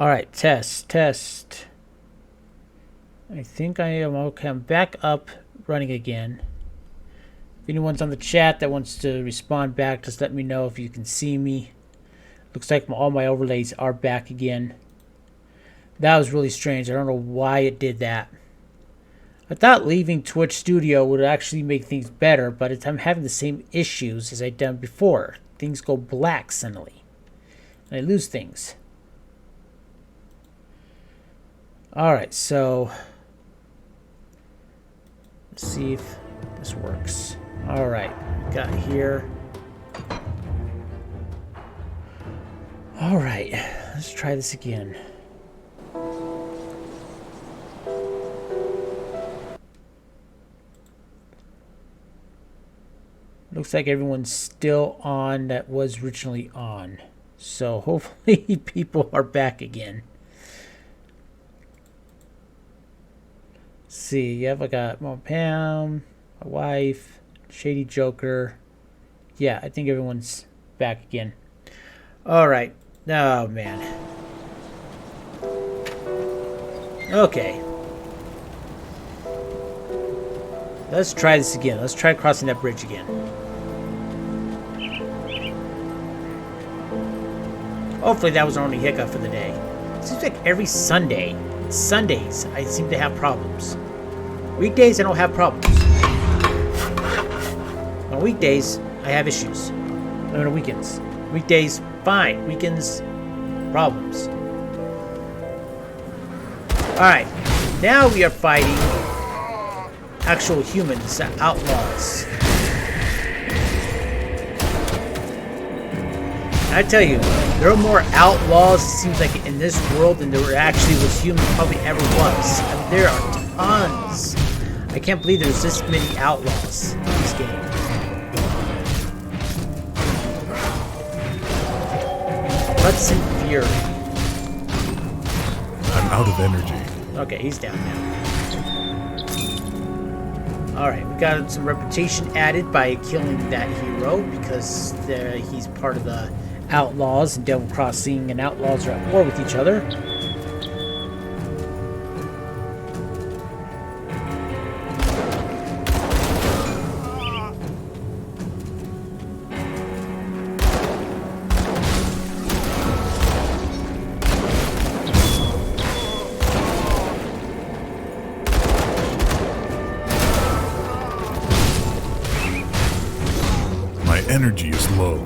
All right, test. I think I am okay. I'm back up running again. If anyone's on the chat that wants to respond back, just let me know if you can see me. Looks like all my overlays are back again. That was really strange. I don't know why it did that. I thought leaving Twitch Studio would actually make things better, but I'm having the same issues as I'd done before. Things go black suddenly, and I lose things. Alright, so let's see if this works. Alright, got here. Alright, let's try this again. Looks like everyone's still on that was originally on. So hopefully people are back again. Let's see, yep, I got Mom Pam, my wife, Shady Joker. Yeah, I think everyone's back again. Alright. Oh, man. Okay. Let's try this again. Let's try crossing that bridge again. Hopefully that was our only hiccup for the day. It seems like every Sundays, I seem to have problems. Weekdays, I don't have problems. On weekdays, I have issues. On weekends. Weekdays, fine. Weekends, problems. Alright. Now we are fighting actual humans, outlaws. I tell you, there are more outlaws, it seems like, in this world than there actually was humans probably ever was. I mean, there are tons. I can't believe there's this many outlaws in this game. Hudson Fury. I'm out of energy. Okay, he's down now. Alright, we got some reputation added by killing that hero because he's part of the outlaws, and Devil Crossing and outlaws are at war with each other. My energy is low.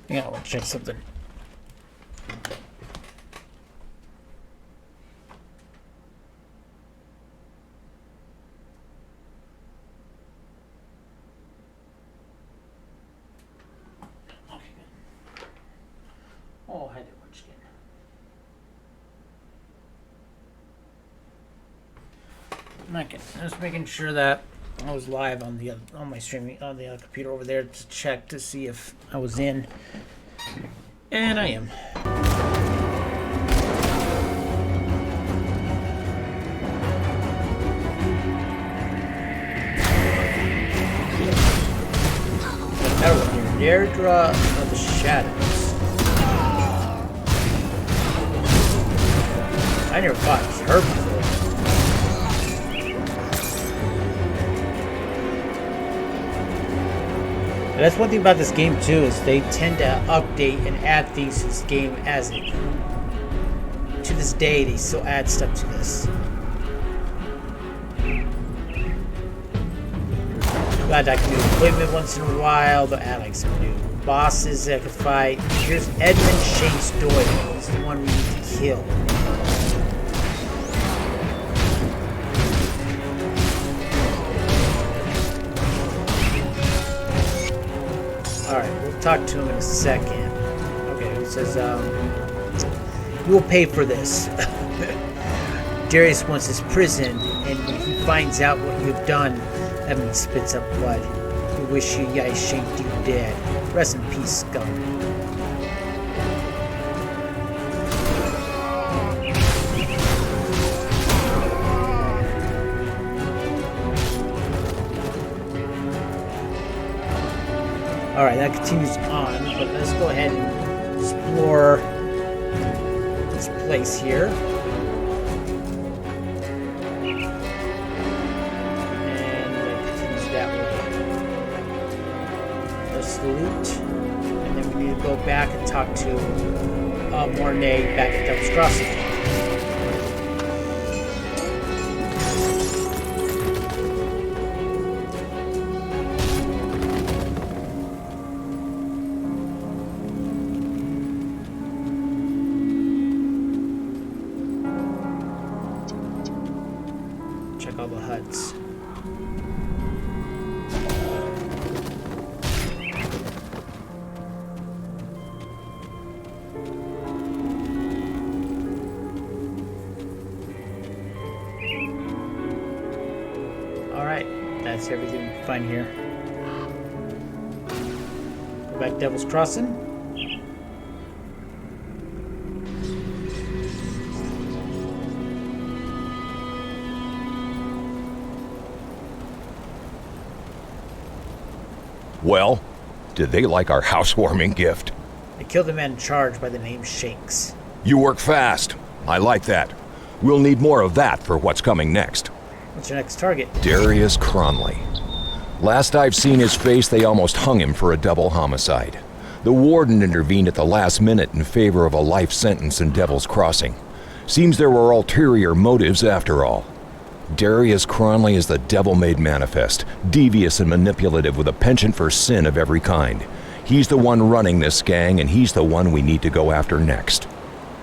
Yeah, I want to check something. Okay, good. Oh, I did watch again. Okay, just making sure that I was live on the on my streaming on the computer over there to check to see if I was in, and I am. Another one here, Deirdre of the Shadows. I never fought her before. And that's one thing about this game too, is they tend to update and add things to this game as it. To this day, they still add stuff to this. Got like new equipment once in a while. They'll add like some new bosses that could fight. Here's Edmund Chase Doyle. He's the one we need to kill. Alright, we'll talk to him in a second. Okay, He says, you will pay for this. Darius wants his prison, and when he finds out what you've done, he spits up blood. We wish you guys shanked you dead. Rest in peace, scum. Alright, that continues on, but let's go ahead and explore this place here. And it continues that way. Let's loot. And then we need to go back and talk to Mornay back at Devil's Crossing. Check all the huts. Alright, that's everything we can find here. Go back to Devil's Crossing. Well, did they like our housewarming gift? They killed the man in charge by the name Shanks. You work fast. I like that. We'll need more of that for what's coming next. What's your next target? Darius Cronley. Last I've seen his face, they almost hung him for a double homicide. The warden intervened at the last minute in favor of a life sentence in Devil's Crossing. Seems there were ulterior motives after all. Darius Cronley is the devil-made manifest, devious and manipulative with a penchant for sin of every kind. He's the one running this gang, and he's the one we need to go after next.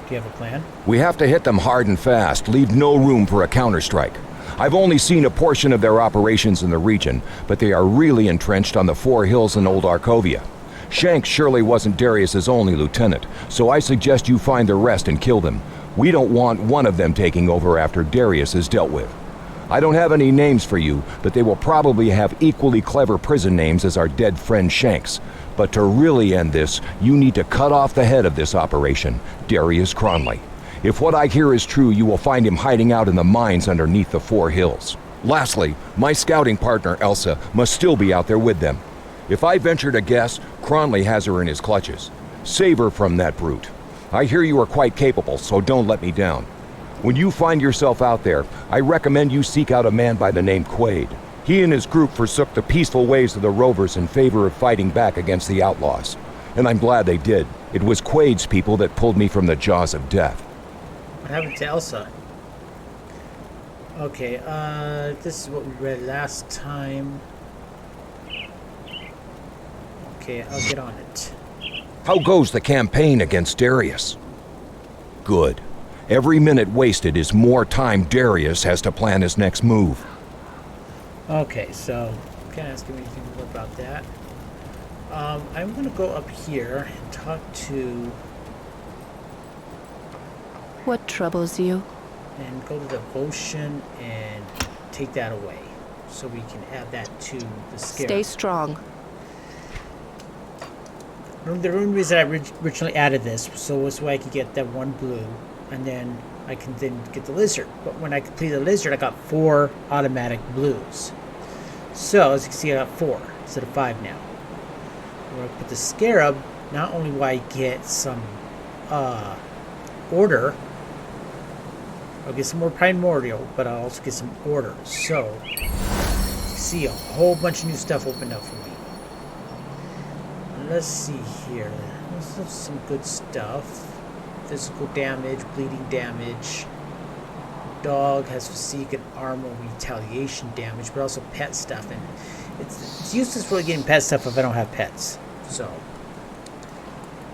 Do you have a plan? We have to hit them hard and fast, leave no room for a counterstrike. I've only seen a portion of their operations in the region, but they are really entrenched on the Four Hills in Old Arkovia. Shanks surely wasn't Darius's only lieutenant, so I suggest you find the rest and kill them. We don't want one of them taking over after Darius is dealt with. I don't have any names for you, but they will probably have equally clever prison names as our dead friend Shanks. But to really end this, you need to cut off the head of this operation, Darius Cronley. If what I hear is true, you will find him hiding out in the mines underneath the Four Hills. Lastly, my scouting partner Elsa must still be out there with them. If I venture to guess, Cronley has her in his clutches. Save her from that brute. I hear you are quite capable, so don't let me down. When you find yourself out there, I recommend you seek out a man by the name Quaid. He and his group forsook the peaceful ways of the Rovers in favor of fighting back against the outlaws. And I'm glad they did. It was Quaid's people that pulled me from the jaws of death. What happened to Elsa? Okay, this is what we read last time. Okay, I'll get on it. How goes the campaign against Darius? Good. Every minute wasted is more time Darius has to plan his next move. Okay, so can't ask him anything more about that. I'm gonna go up here and talk to What troubles you? and go to devotion and take that away, so we can add that to the scare. Stay strong. The only reason I originally added this so was so I could get that one blue, and then I can then get the lizard. But when I completed the lizard, I got 4 automatic blues. So as you can see, I got 4 instead of 5 now. When I put the scarab, not only will I get some order, I'll get some more primordial, but I'll also get some order. So you see a whole bunch of new stuff opened up for me. Let's see here. This is some good stuff. Physical damage, bleeding damage. Dog has physique and armor retaliation damage, but also pet stuff. And it's useless for getting pet stuff if I don't have pets. So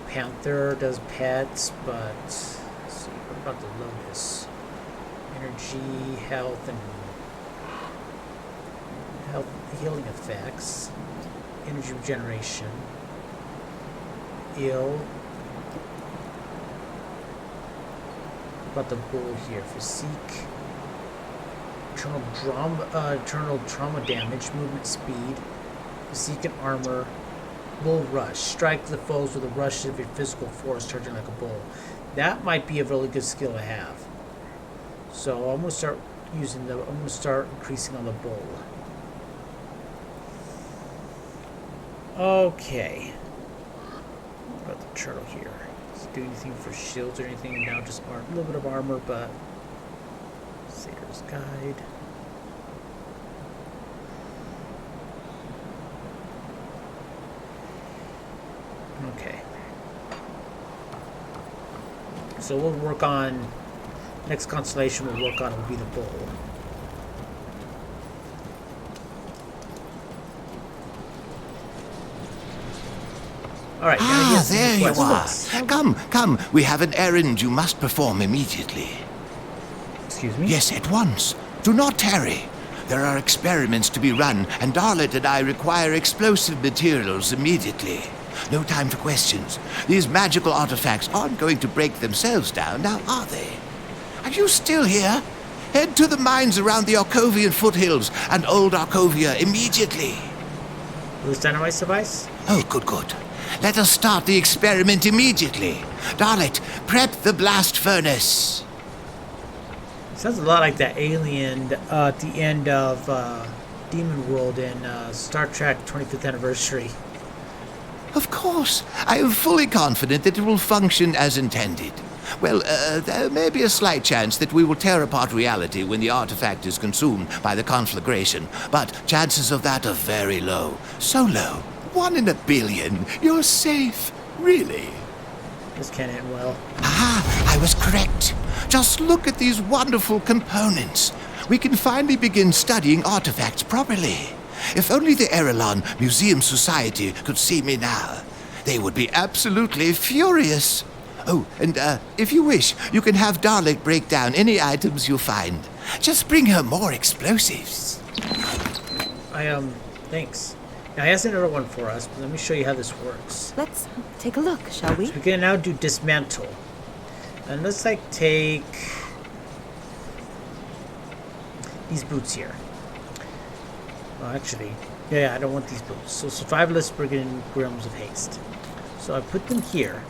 Panther does pets, but let's see. What about the Lotus? Energy, health, and health healing effects. Energy regeneration. Ill. about the bull here. Physique. Internal trauma damage. Movement speed. Physique and armor. Bull rush. Strike the foes with a rush of your physical force, charging like a bull. That might be a really good skill to have. So I'm gonna start increasing on the bull. Okay. What about the turtle here? Does it do anything for shields or anything? Now just a little bit of armor, but Sailor's Guide. Okay. So we'll work on next constellation we'll work on will be the bull. Alright, there you are. Come. We have an errand you must perform immediately. Excuse me? Yes, at once. Do not tarry. There are experiments to be run, and Darlet and I require explosive materials immediately. No time for questions. These magical artifacts aren't going to break themselves down, now are they? Are you still here? Head to the mines around the Arcovian foothills and Old Arcovia immediately. Will this dynamite suffice? Oh, good. Let us start the experiment immediately. Darlet, prep the blast furnace. Sounds a lot like that alien at the end of Demon World in Star Trek 25th Anniversary. Of course. I am fully confident that it will function as intended. Well, there may be a slight chance that we will tear apart reality when the artifact is consumed by the conflagration, but chances of that are very low. So low. 1 in a billion. You're safe. Really. This can't end well. Aha! I was correct. Just look at these wonderful components. We can finally begin studying artifacts properly. If only the Erelon Museum Society could see me now, they would be absolutely furious. Oh, and if you wish, you can have Darlet break down any items you find. Just bring her more explosives. Thanks. Now, he has another one for us, but let me show you how this works. Let's take a look, shall we? So we can now do dismantle. And let's, take these boots here. Well, actually, yeah, I don't want these boots. So, Survivalist Brigand Realms of Haste. So, I put them here.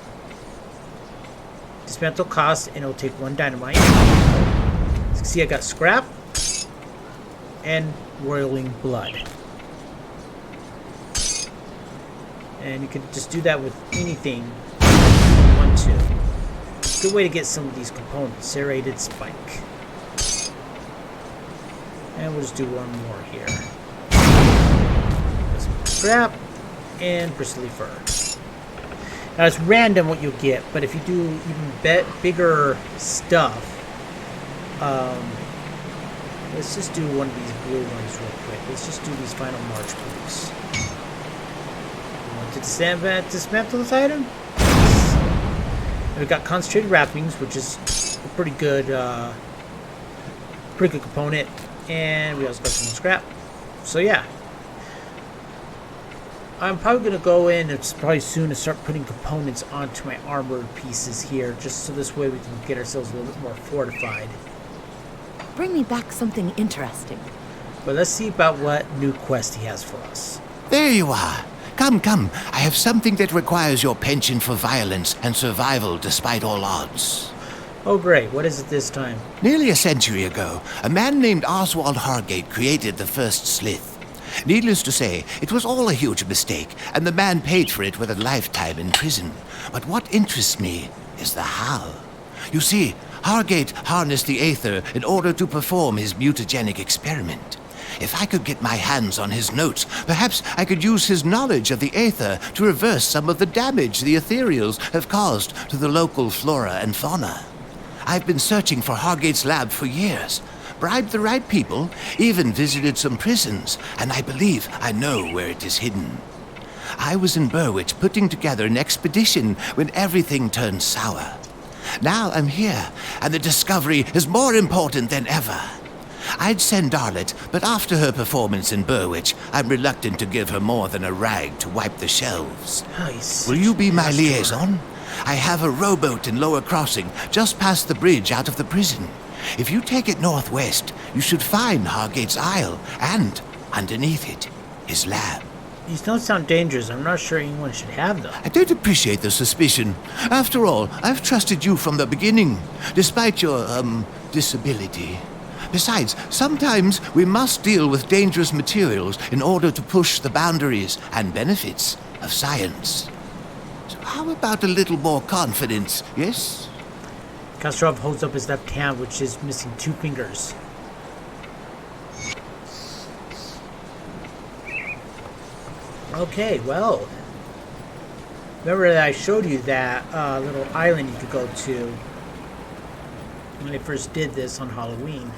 Dismantle cost, and it'll take 1 dynamite. As you can see, I got scrap and roiling blood. And you can just do that with anything you want to. Good way to get some of these components. Serrated spike. And we'll just do one more here. Scrap and bristly fur. Now it's random what you'll get, but if you do even bigger stuff, let's just do one of these blue ones real quick. Let's just do these final March boots. To dismantle this item. And we've got concentrated wrappings, which is a pretty good component, and we also got some scrap. So yeah, I'm probably gonna go in. It's probably soon to start putting components onto my armored pieces here, just so this way we can get ourselves a little bit more fortified. Bring me back something interesting. But let's see about what new quest he has for us. There you are. Come. I have something that requires your penchant for violence and survival despite all odds. Oh great, what is it this time? Nearly a century ago, a man named Oswald Hargate created the first Slith. Needless to say, it was all a huge mistake, and the man paid for it with a lifetime in prison. But what interests me is the how. You see, Hargate harnessed the Aether in order to perform his mutagenic experiment. If I could get my hands on his notes, perhaps I could use his knowledge of the Aether to reverse some of the damage the Ethereals have caused to the local flora and fauna. I've been searching for Hargate's lab for years, bribed the right people, even visited some prisons, and I believe I know where it is hidden. I was in Berwick putting together an expedition when everything turned sour. Now I'm here, and the discovery is more important than ever. I'd send Darlet, but after her performance in Berwick, I'm reluctant to give her more than a rag to wipe the shelves. Nice. Will you be my liaison? I have a rowboat in Lower Crossing, just past the bridge out of the prison. If you take it northwest, you should find Hargate's Isle, and underneath it, his lab. These don't sound dangerous. I'm not sure anyone should have them. I don't appreciate the suspicion. After all, I've trusted you from the beginning, despite your, disability. Besides, sometimes we must deal with dangerous materials in order to push the boundaries and benefits of science. So how about a little more confidence, yes? Kostrov holds up his left hand, which is missing 2 fingers. Okay, well, remember that I showed you that little island you could go to when I first did this on Halloween.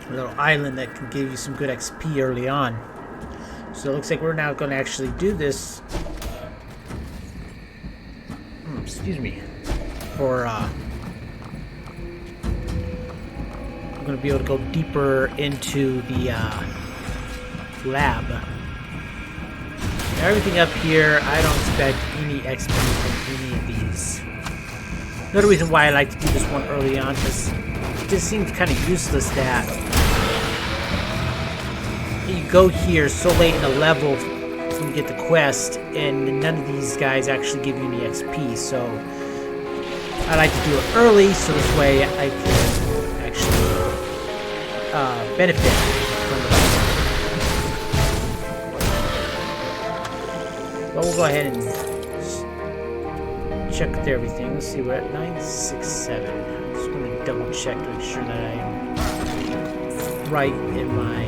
A little island that can give you some good XP early on. So it looks like we're now going to actually do this. Excuse me. For I'm going to be able to go deeper into the lab. Everything up here, I don't expect any XP from any of these. Another reason why I like to do this one early on, because it just seems kind of useless that you go here so late in the level when you get the quest, and none of these guys actually give you any XP, so I like to do it early, so this way I can actually benefit from the battle. Well, we'll go ahead and check everything. Let's see, we're at 967. I'm just going to double check to make sure that I am right in my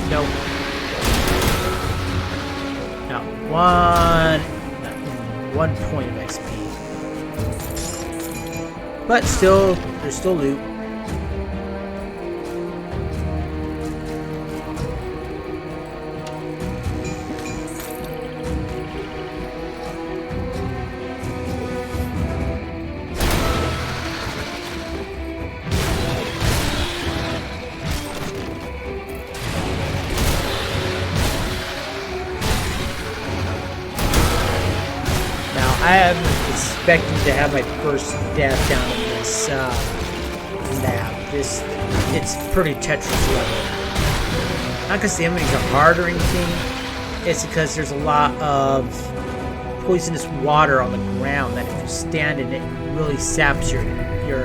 Nope. Not one point of XP. But still, there's still loot. I am expecting to have my first death down in this lab. It's pretty Tetris level. Not because the enemies are hard or anything, it's because there's a lot of poisonous water on the ground that if you stand in it, really saps your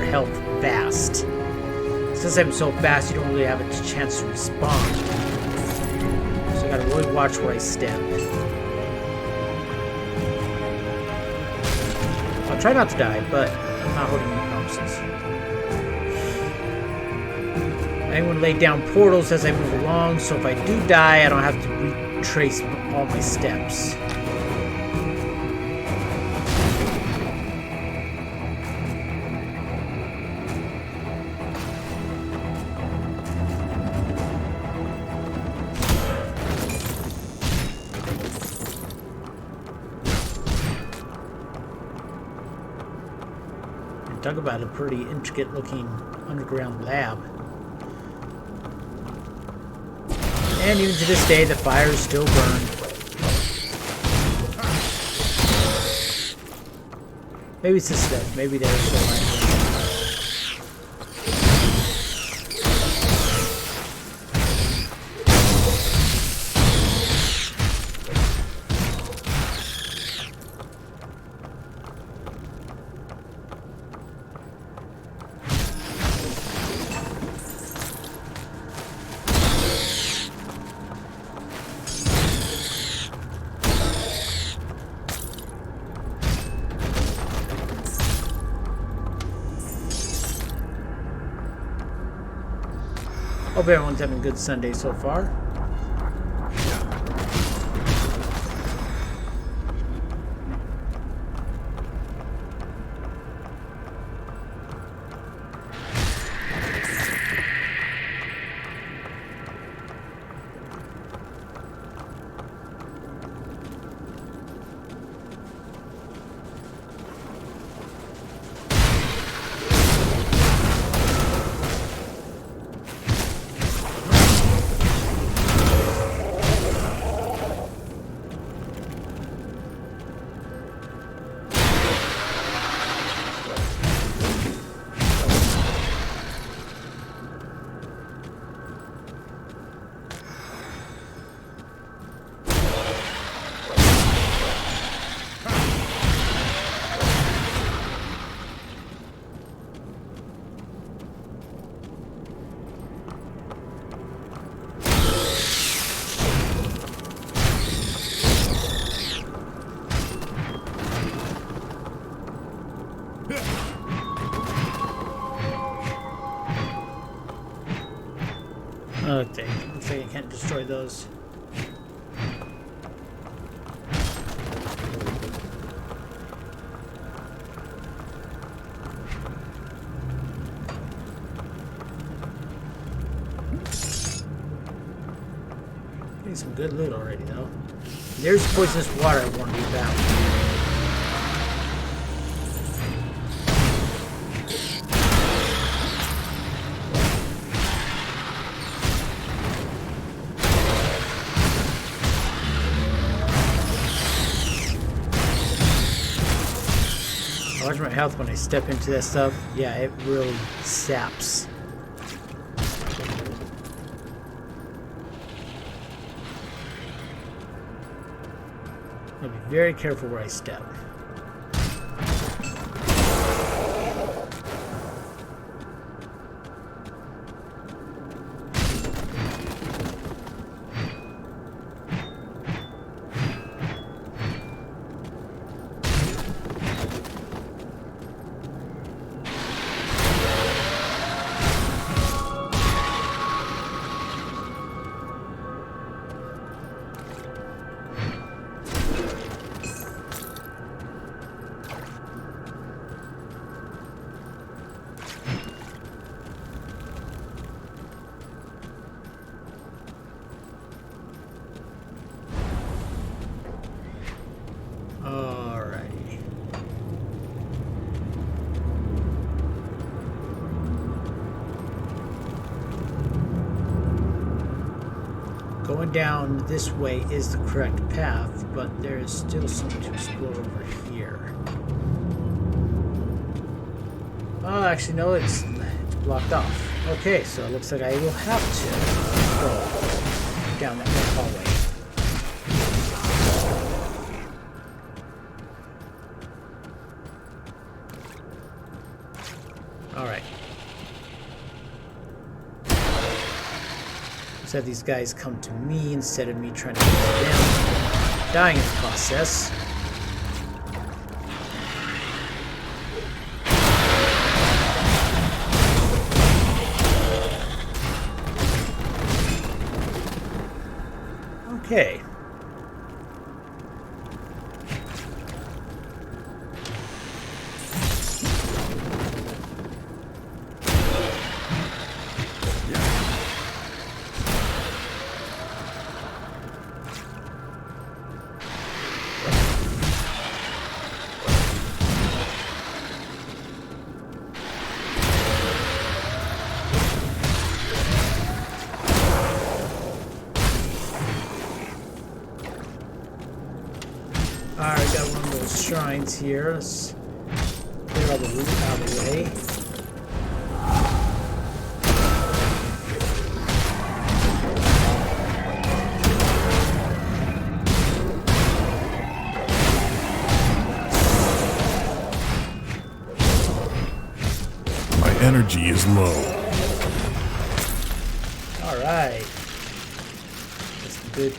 health fast. Since I'm so fast, you don't really have a chance to respawn. So I gotta really watch where I step. I'll try not to die, but I'm not holding any promises. I'm going to lay down portals as I move along, so if I do die, I don't have to retrace all my steps. Talk about a pretty intricate looking underground lab. And even to this day, the fires still burn. Maybe it's this stuff. Maybe they're still lying. Hope everyone's having a good Sunday so far. Okay, looks like I can't destroy those. Getting some good loot already, though. There's poisonous water I want to be back. I watch my health when I step into that stuff. Yeah, it really saps. I'll be very careful where I step. Alrighty. Going down this way is the correct path, but there is still something to explore over here. Oh, actually, no, it's blocked off. Okay, so it looks like I will have to go down that hallway. Alright. Let's have these guys come to me instead of me trying to get them. Dying in the process. Okay. Alright, got one of those shrines here. Let's clear all the loot out of the way. My energy is low. Alright. That's good.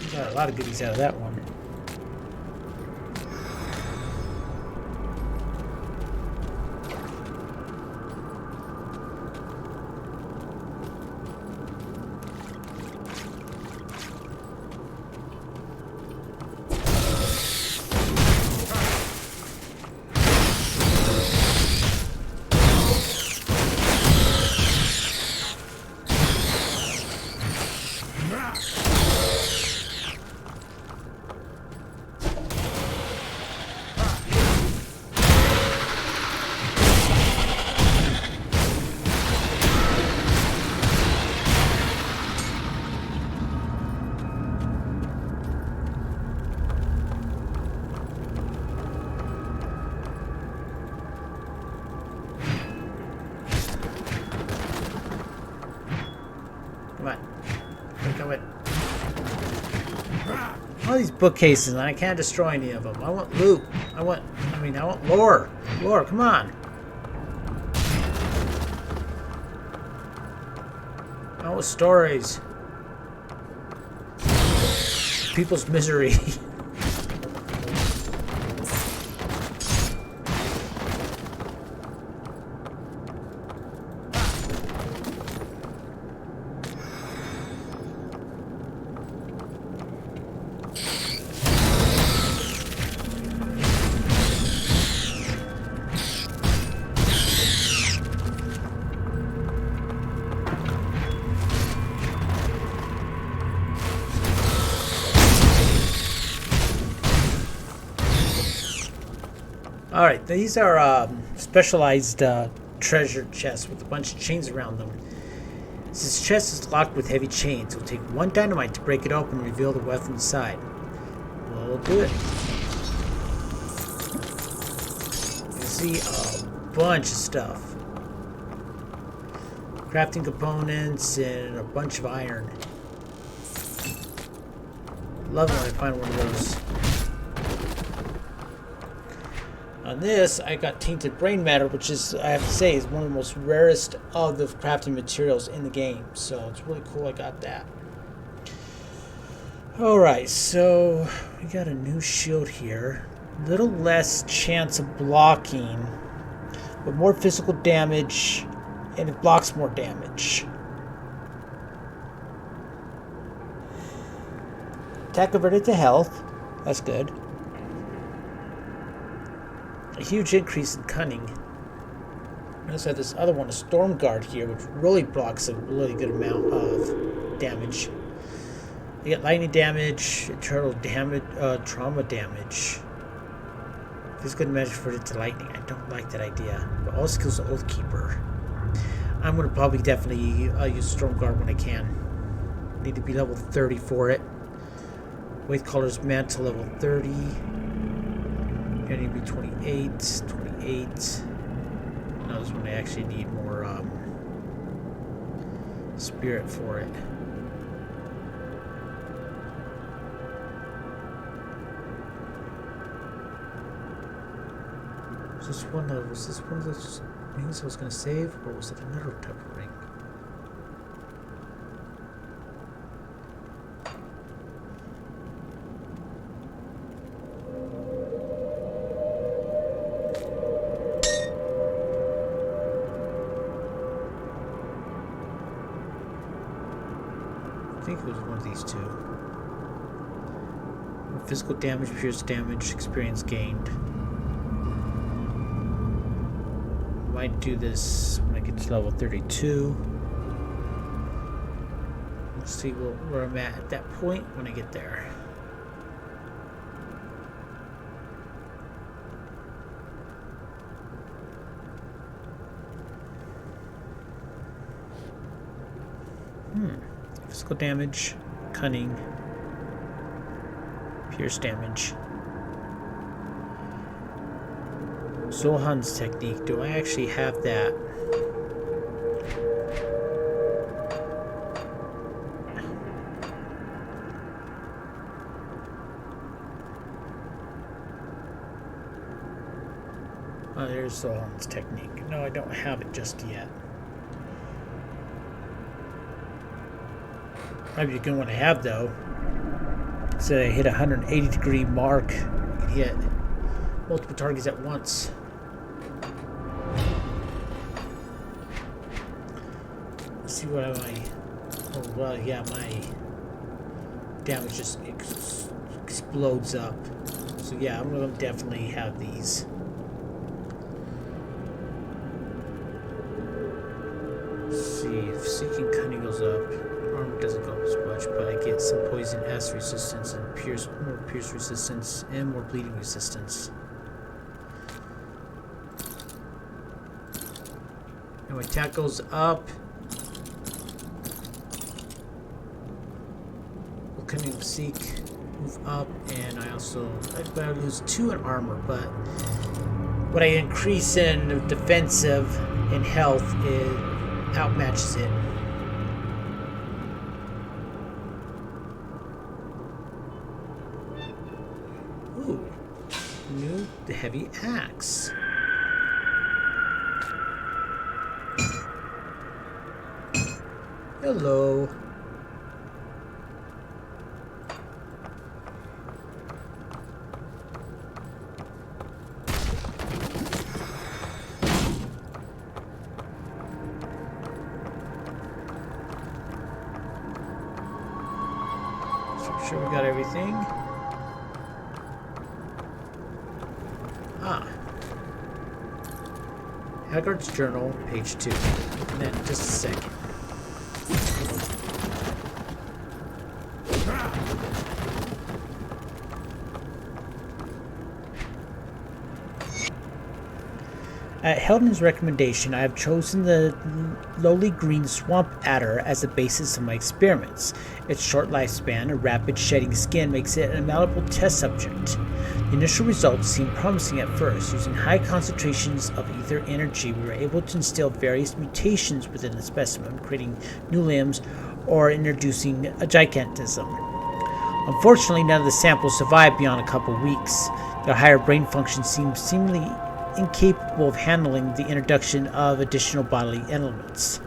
We got a lot of goodies out of that one. Come on. Come on. All these bookcases, and I can't destroy any of them. I want loot. I want lore. Lore, come on. I want stories. People's misery. Alright, these are specialized treasure chests with a bunch of chains around them. This chest is locked with heavy chains. It will take one dynamite to break it open and reveal the weapon inside. Well, we'll do it. You see a bunch of stuff. Crafting components and a bunch of iron. Love it when I find one of those. On this, I got tainted brain matter, which is, I have to say, is one of the most rarest of the crafting materials in the game. So it's really cool I got that. Alright, so we got a new shield here. Little less chance of blocking, but more physical damage, and it blocks more damage. Attack converted to health. That's good. A huge increase in cunning. I also have this other one, a storm guard here, which really blocks a really good amount of damage. You get lightning damage, eternal damage, trauma damage. Physical damage converted to lightning. I don't like that idea. But all skills of Oathkeeper. I'm gonna probably definitely use storm guard when I can. Need to be level 30 for it. Wraithcaller's mantle level 30. Gonna need to be 28, 28. No, this one I actually need more spirit for it. Was this one of those rings I was gonna save, or was it another type of ring? I think it was one of these two. Physical damage, pierce damage, experience gained. Might do this when I get to level 32. Let's see where I'm at that point when I get there. Physical damage, cunning, pierce damage. Zohan's technique. Do I actually have that? Oh, there's Zohan's technique. No, I don't have it just yet. Might be a good one to have though. So I hit a 180-degree mark. You can hit multiple targets at once. Let's see what I. Oh well, yeah, my damage just explodes up. So yeah, I'm gonna definitely have these. Let's see if seeking cunning goes up. Armor doesn't go up as much, but I get some poison S resistance and more pierce resistance and more bleeding resistance. And my attack goes up. Cunning seek, move up, and I also I lose 2 in armor, but what I increase in defensive and health it outmatches it. The heavy axe. Hello. So I'm sure we got everything. Haggard's Journal, page 2. And then just a second. At Heldon's recommendation, I have chosen the lowly green swamp adder as the basis of my experiments. Its short lifespan and rapid shedding skin makes it an malleable test subject. The initial results seemed promising at first. Using high concentrations of ether energy, we were able to instill various mutations within the specimen, creating new limbs or introducing a gigantism. Unfortunately, none of the samples survived beyond a couple weeks. Their higher brain function seemed seemingly incapable of handling the introduction of additional bodily elements.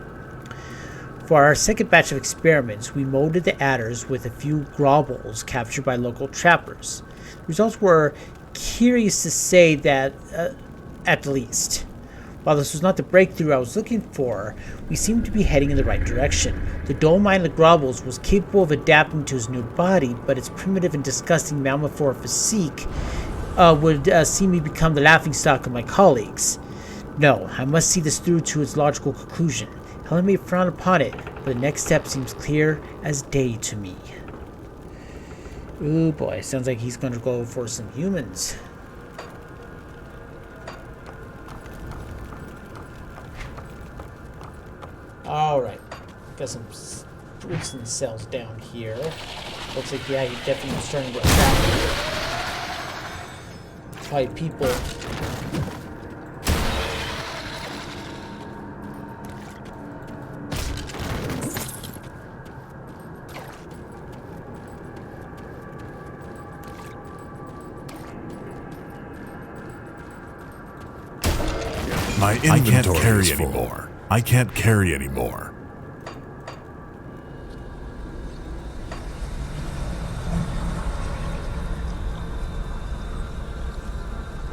For our second batch of experiments, we molded the adders with a few grobbles captured by local trappers. The results were curious to say that, at the least. While this was not the breakthrough I was looking for, we seemed to be heading in the right direction. The dull-minded Grobbles was capable of adapting to his new body, but its primitive and disgusting mammophore physique would see me become the laughingstock of my colleagues. No, I must see this through to its logical conclusion. Helen may frown upon it, but the next step seems clear as day to me. Ooh boy, sounds like he's going to go for some humans. Alright, got some Wilson cells down here. Looks like, yeah, he definitely was starting to attract probably people. My inventory is full. Anymore. I can't carry anymore.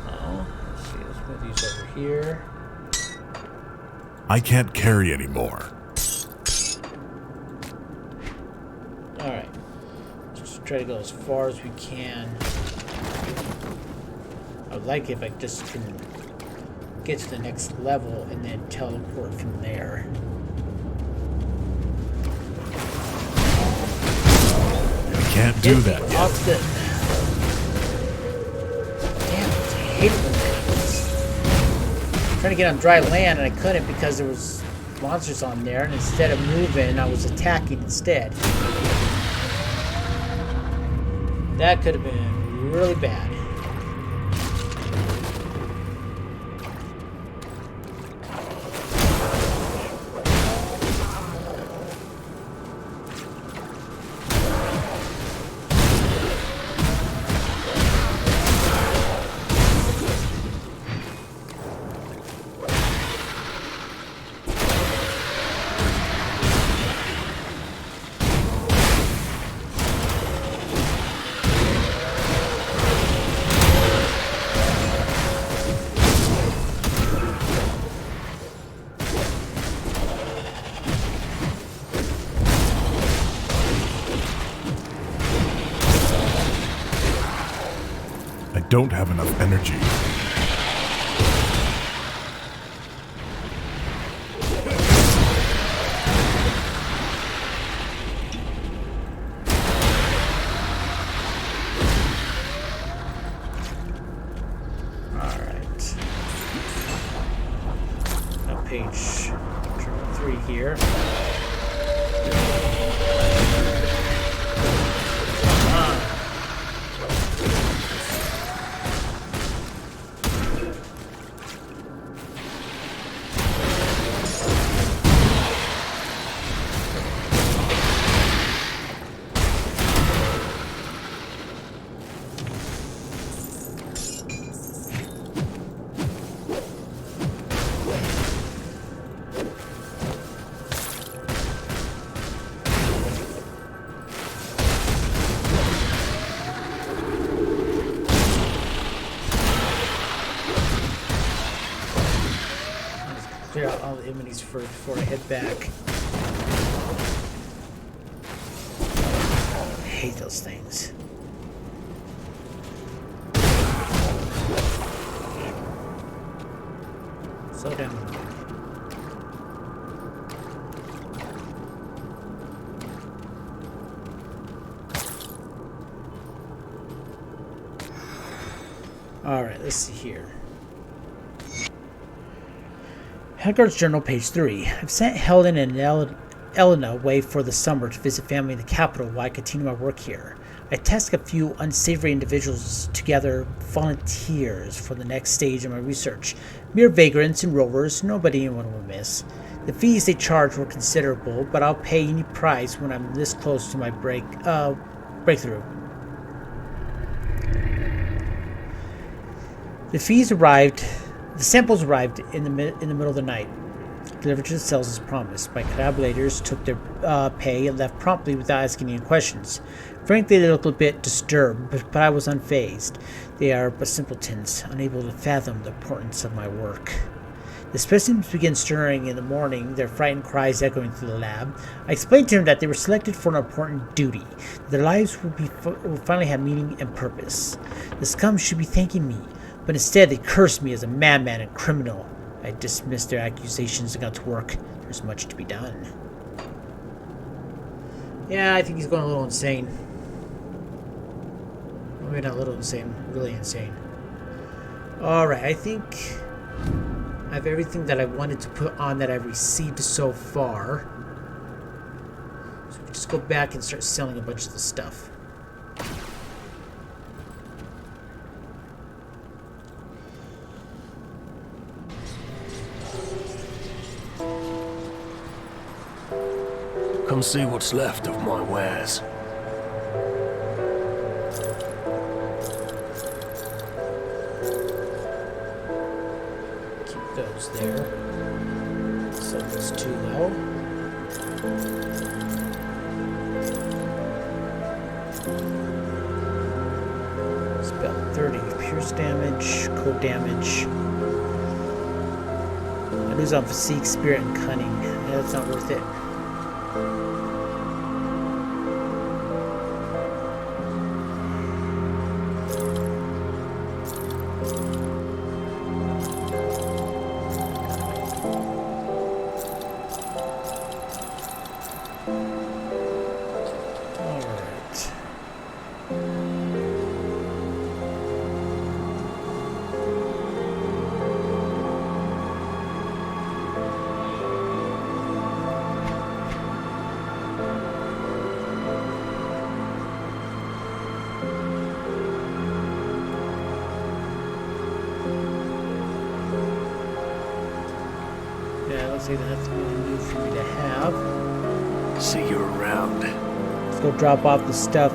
Let's see, let's move these over here. I can't carry anymore. Alright. Just try to go as far as we can. I would like if I just can get to the next level and then teleport from there. I can't do that yet. Off the... Damn, I hate it when that happens. Trying to get on dry land and I couldn't because there was monsters on there, and instead of moving, I was attacking instead. That could have been really bad. I don't have enough energy. Alright. Now page 3 here. Clear out all the enemies first before I head back. I hate those things. Slow down. Alright, let's see here. Haggard's Journal, page 3. I've sent Helen and Elena away for the summer to visit family in the capital while I continue my work here. I task a few unsavory individuals to gather volunteers for the next stage of my research. Mere vagrants and rovers, nobody anyone will miss. The fees they charge were considerable, but I'll pay any price when I'm this close to my breakthrough. The samples arrived in the middle of the night, delivered to the cells as promised. My collaborators took their pay and left promptly without asking any questions. Frankly, they looked a bit disturbed, but I was unfazed. They are but simpletons, unable to fathom the importance of my work. The specimens began stirring in the morning, their frightened cries echoing through the lab. I explained to them that they were selected for an important duty, that their lives would finally have meaning and purpose. The scum should be thanking me, but instead they cursed me as a madman and criminal. I dismissed their accusations and got to work. There's much to be done. Yeah, I think he's going a little insane. Maybe not a little insane, really insane. Alright, I think I have everything that I wanted to put on that I've received so far. So we just go back and start selling a bunch of the stuff. Come see what's left of my wares. Keep those there. Sell this too, though. Spell 30 pierce damage, code damage. I lose on physique, spirit, and cunning. Yeah, that's not worth it. That's really new for me to have. See you around. Let's go drop off the stuff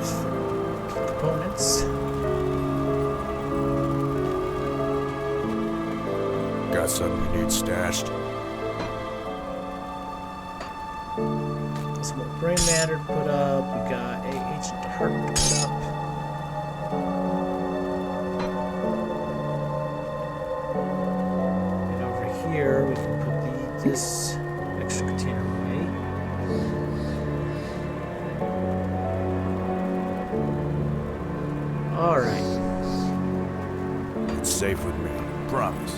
components. Got something you need stashed? Some more brain matter to put up. We got a agent heart to put up. And over here we can put this extra container away. Alright. It's safe with me, promise.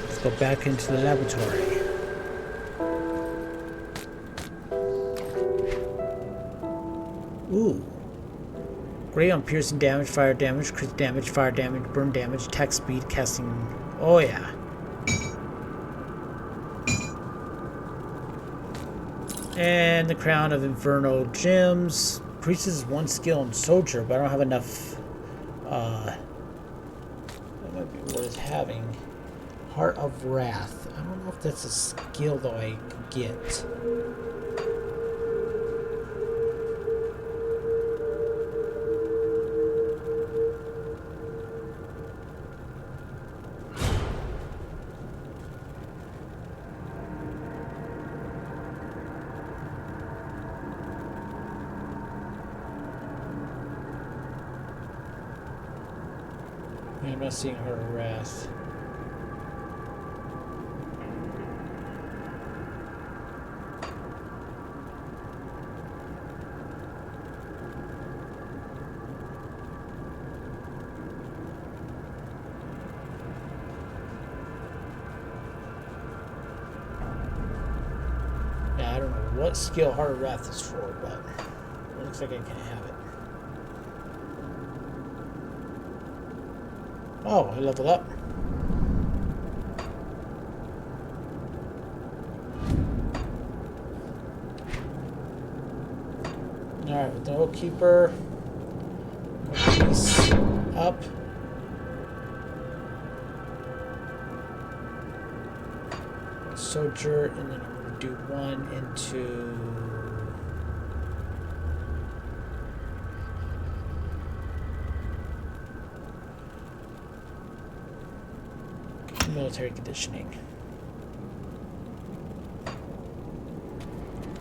Let's go back into the laboratory. Ooh. Great on piercing damage, fire damage, crit damage, fire damage, burn damage, attack speed, casting. Oh yeah. And the Crown of Inferno Gems. Priest is one skill in Soldier, but I don't have enough. That might be worth having. Heart of Wrath. I don't know if that's a skill though I could get. I'm not seeing Heart of Wrath. Yeah, I don't know what skill Heart of Wrath is for, but it looks like I can have it. Oh, I leveled up. Alright, with the Oak Keeper. Piece up. Soldier, and then I'm going to do one into military conditioning.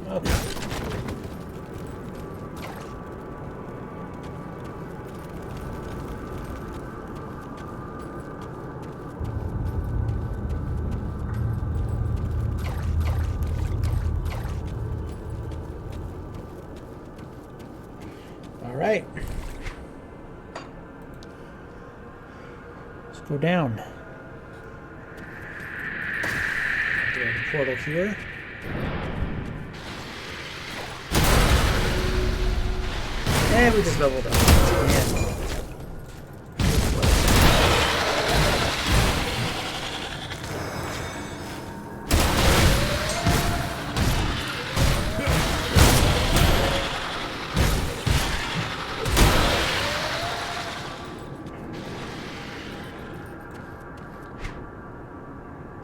Okay. Alright. Let's go down. There's a portal here. And we just leveled up. Yeah.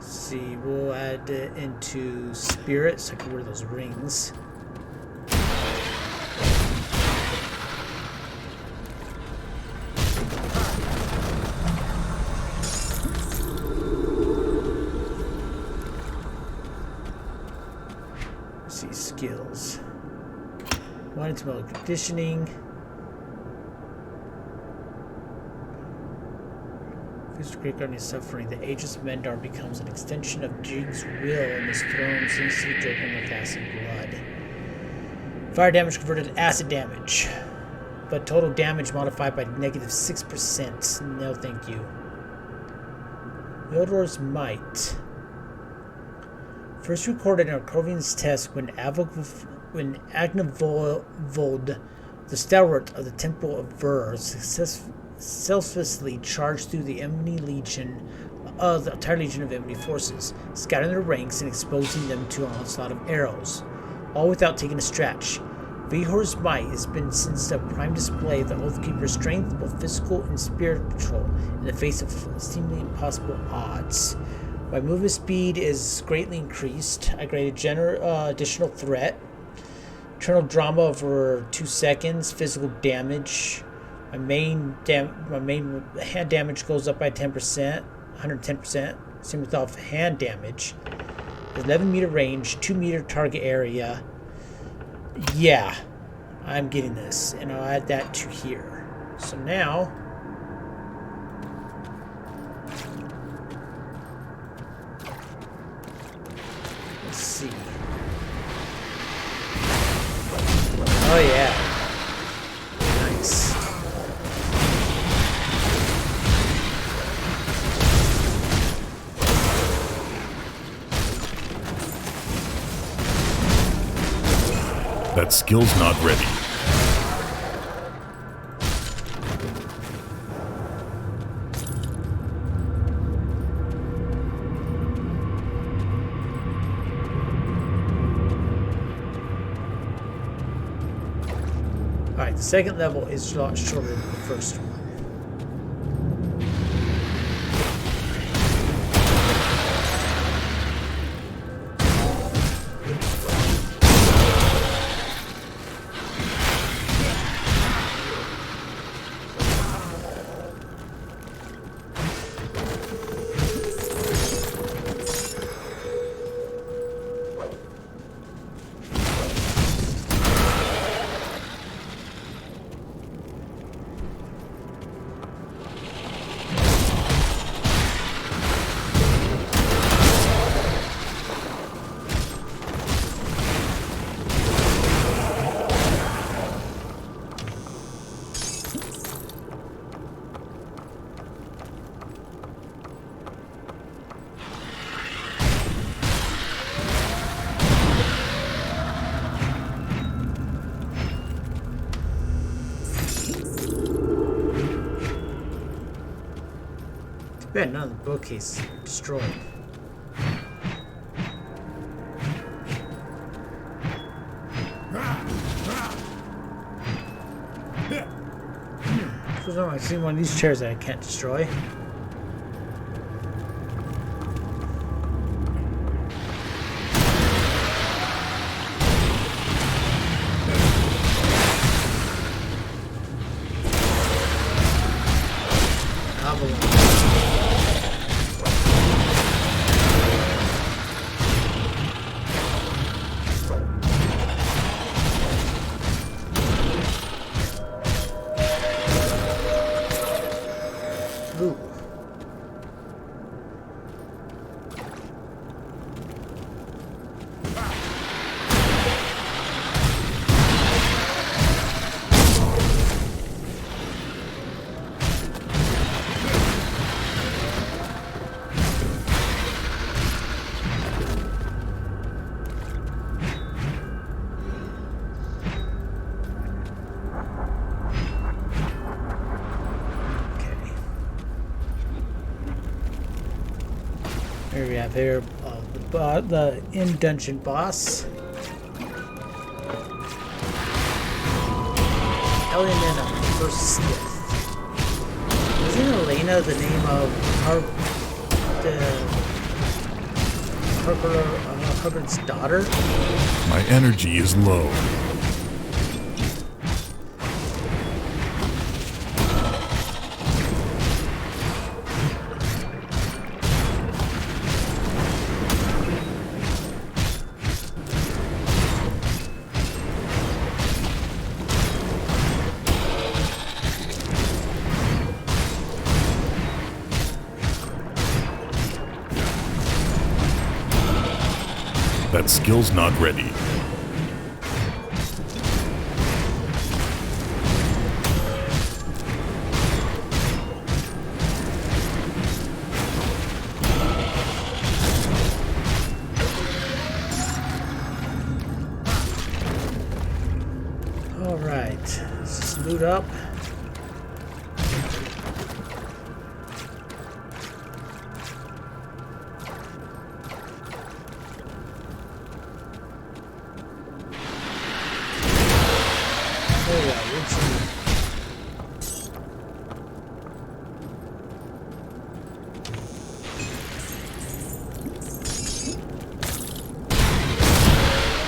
See, we'll add it into spirit so I can wear those rings. Let's see, skills. One into metal conditioning. Great suffering, the Aegis of Mendar becomes an extension of Jig's will and is thrown seamlessly dripping with acid blood. Fire damage converted to acid damage, but total damage modified by -6%. No, thank you. Yodor's Might. First recorded in Arcovian's test when Agnavold, the stalwart of the Temple of Ver, selflessly charged through the enemy legion the entire legion of enemy forces, scattering their ranks and exposing them to an onslaught of arrows, all without taking a stretch. Vihor's might has been since a prime display of the Oathkeeper's strength, both physical and spiritual, in the face of seemingly impossible odds. My movement speed is greatly increased. I create additional threat. Eternal drama over 2 seconds. Physical damage. My main hand damage goes up by 10%, 110%. Same with off-hand damage. 11-meter range, 2-meter target area. Yeah, I'm getting this, and I'll add that to here. So now, let's see. Oh yeah, nice. That skill's not ready. Alright, the second level is a lot shorter than the first one. bad none of the bookcases are destroyed. I've seen one of these chairs that I can't destroy. Ooh. Here we have here the in-dungeon boss. Elena versus Smith. Isn't Elena the name of Hubbard's daughter? My energy is low. That skill's not ready. All right, let's just loot up.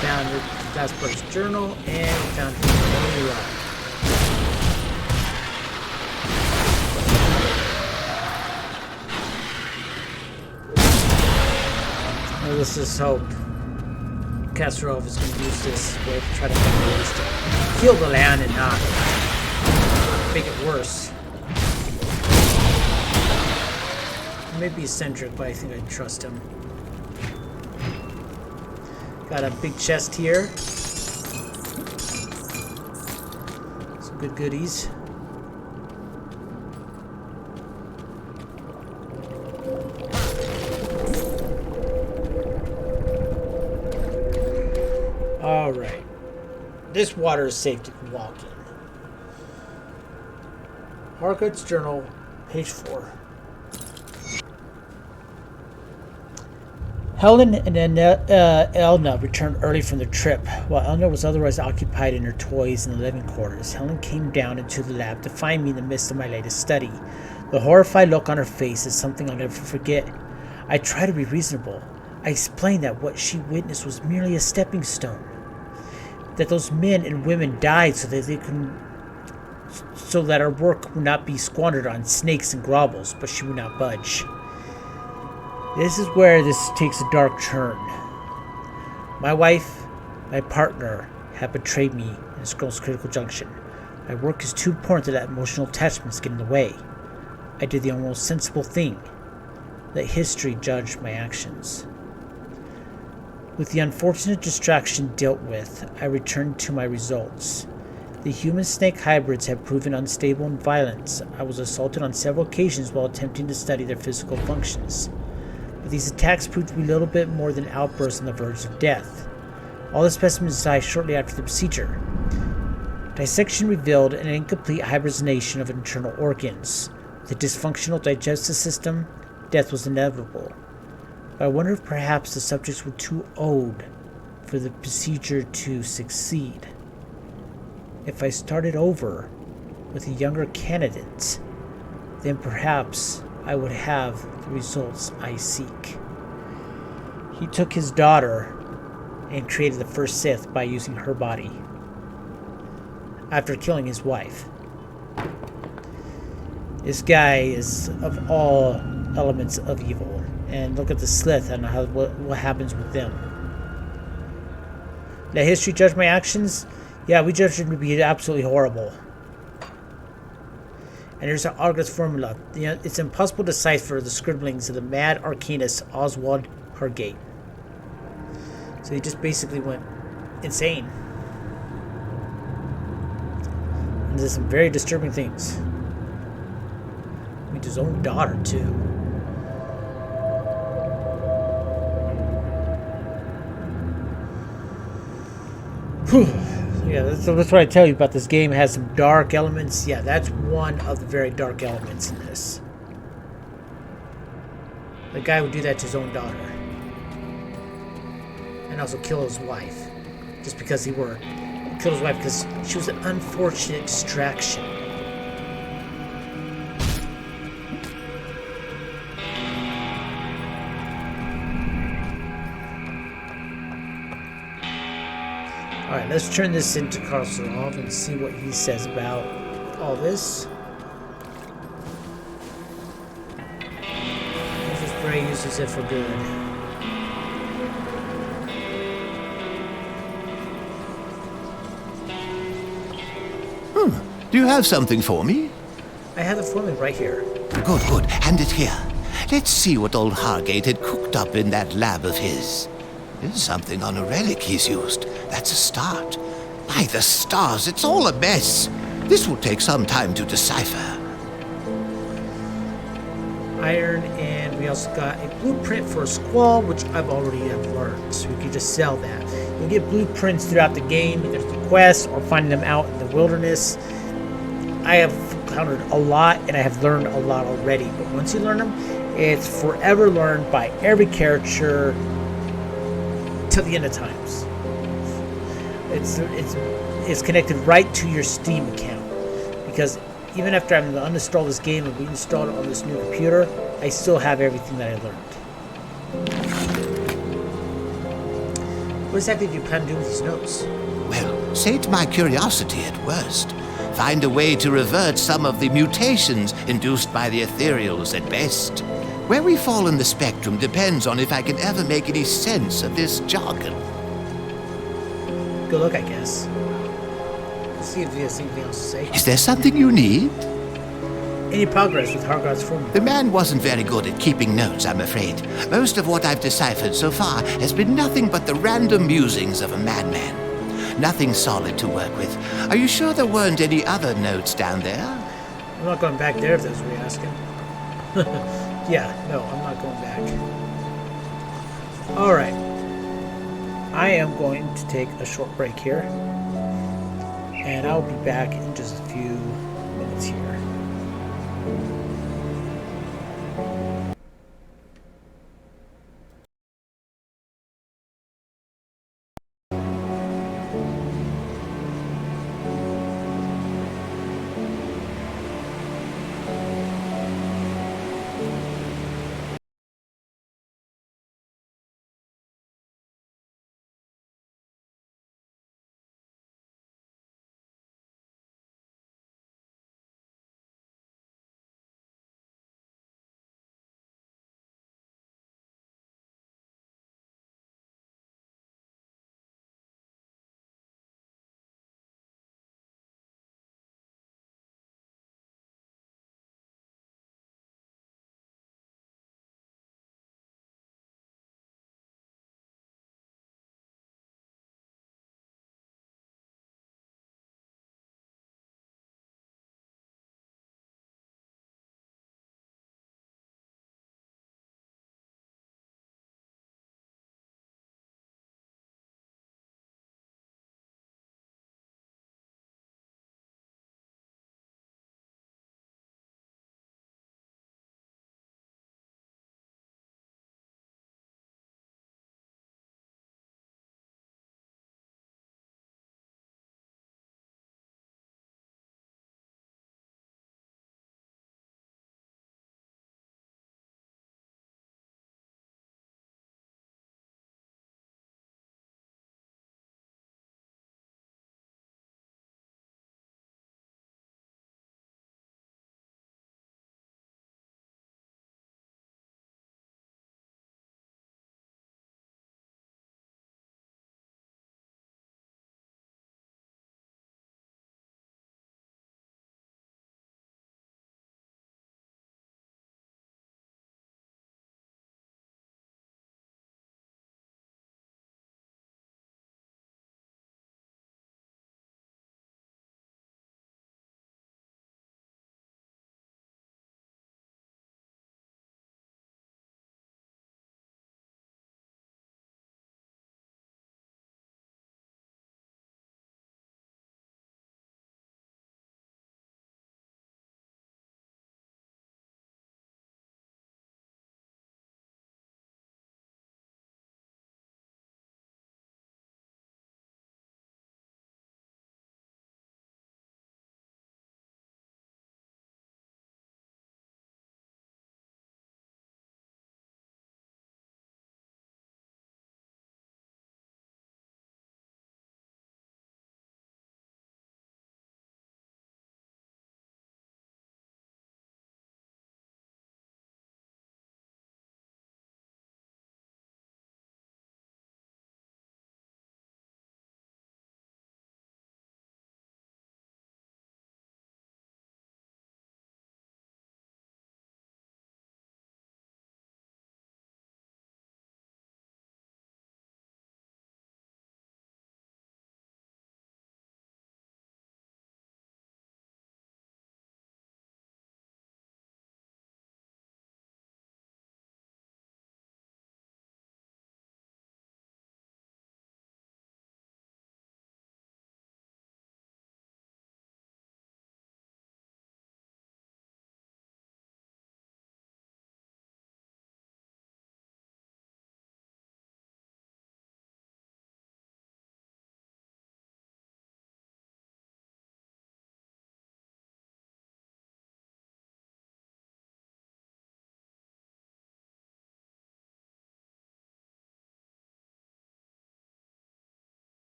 Found your Jasper's journal and found his only rock. Well, let's just hope Kasparov is going to use this way to try to find ways to heal the land and not make it worse. Maybe eccentric, but I think I trust him. Got a big chest here. Some good goodies. All right. This water is safe to walk in. Harcourt's journal, page 4. Helen and Elna returned early from their trip. While Elna was otherwise occupied in her toys in the living quarters, Helen came down into the lab to find me in the midst of my latest study. The horrified look on her face is something I'll never forget. I tried to be reasonable. I explained that what she witnessed was merely a stepping stone. That those men and women died so that our work would not be squandered on snakes and grovels, but she would not budge. This is where this takes a dark turn. My wife, my partner, have betrayed me in this girl's critical junction. My work is too important to let emotional attachments get in the way. I did the almost sensible thing. Let history judge my actions. With the unfortunate distraction dealt with, I returned to my results. The human-snake hybrids have proven unstable and violent. I was assaulted on several occasions while attempting to study their physical functions. But these attacks proved to be little bit more than outbursts on the verge of death. All the specimens died shortly after the procedure. Dissection revealed an incomplete hybridization of internal organs. With a dysfunctional digestive system, death was inevitable. But I wonder if perhaps the subjects were too old for the procedure to succeed. If I started over with a younger candidate, then perhaps I would have the results I seek. He took his daughter and created the first Sith by using her body after killing his wife. This guy is of all elements of evil, and look at the Sith and what happens with them. Let history judge my actions? Yeah, we judge them to be absolutely horrible. And here's the Argus formula. It's impossible to decipher the scribblings of the mad arcanist Oswald Hargate. So he just basically went insane. And did some very disturbing things. I mean, his own daughter, too. Whew. Yeah, that's what I tell you about this game. It has some dark elements. Yeah, that's one of the very dark elements in this. The guy would do that to his own daughter. And also kill his wife. Just because he were. Kill his wife because she was an unfortunate distraction. Alright, let's turn this into Karlsruhe and see what he says about all this. This spray uses it for good. Do you have something for me? I have the formula right here. Good, good. Hand it here. Let's see what old Hargate had cooked up in that lab of his. There's something on a relic he's used. That's a start. By the stars, it's all a mess. This will take some time to decipher. Iron, and we also got a blueprint for a squall, which I've already learned, so we can just sell that. You'll get blueprints throughout the game, either through quests or finding them out in the wilderness. I have encountered a lot, and I have learned a lot already, but once you learn them, it's forever learned by every character till the end of times. It's connected right to your Steam account, because even after I've uninstalled this game and reinstalled it on this new computer, I still have everything that I learned. What exactly do you plan on doing with these notes? Well, sate my curiosity at worst. Find a way to revert some of the mutations induced by the ethereals at best. Where we fall in the spectrum depends on if I can ever make any sense of this jargon. Good luck, I guess. Let's see if he has anything else to say. Is there something you need? Any progress with Hargot's formula? The man wasn't very good at keeping notes, I'm afraid. Most of what I've deciphered so far has been nothing but the random musings of a madman. Nothing solid to work with. Are you sure there weren't any other notes down there? I'm not going back there if that's what you're asking. Yeah, no, I'm not going back. Alright. I am going to take a short break here. And I'll be back in just a few minutes here.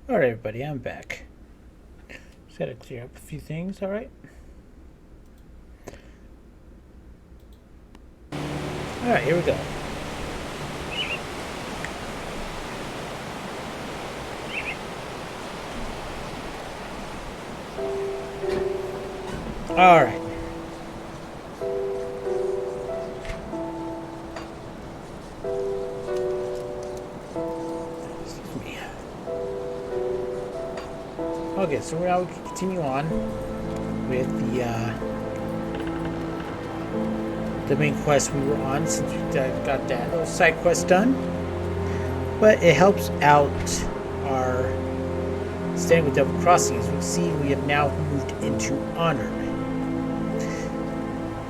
Alright, everybody, I'm back. Just gotta clear up a few things, alright? Alright, here we go. Alright. Excuse me. Okay, so now we can continue on with the main quest we were on, since we got that little side quest done. But it helps out our staying with Devil Crossing. As we can see, we have now moved into Honor.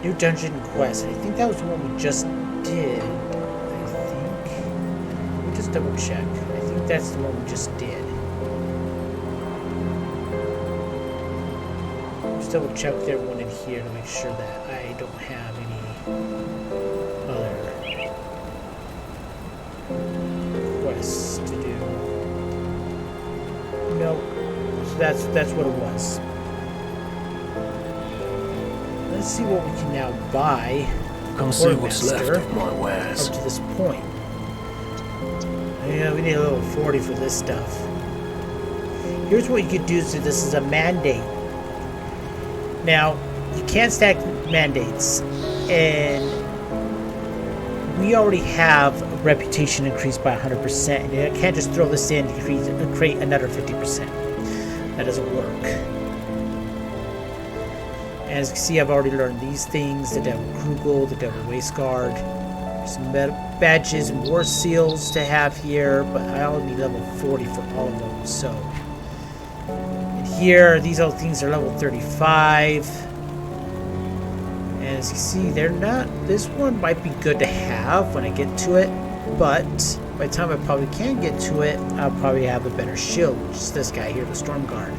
New dungeon quest. I think that was the one we just did. I think. Let me just double check. I think that's the one we just did. Just double check with everyone in here to make sure that I don't have any other quests to do. Nope. So that's what it was. Let's see what we can now buy. Come see what's left of my wares. Up to this point. Yeah, we need a level 40 for this stuff. Here's what you could do. So this is a mandate. Now, you can't stack mandates, and we already have a reputation increased by 100%, and you can't just throw this in to create another 50%. That doesn't work. And as you can see, I've already learned these things: the Devil Krugel, the Devil Waistguard. There's some badges and war seals to have here, but I only need level 40 for all of them. So, and here, these other things are level 35. And as you see, they're not. This one might be good to have when I get to it, but by the time I probably can get to it, I'll probably have a better shield, which is this guy here, the Storm Guard.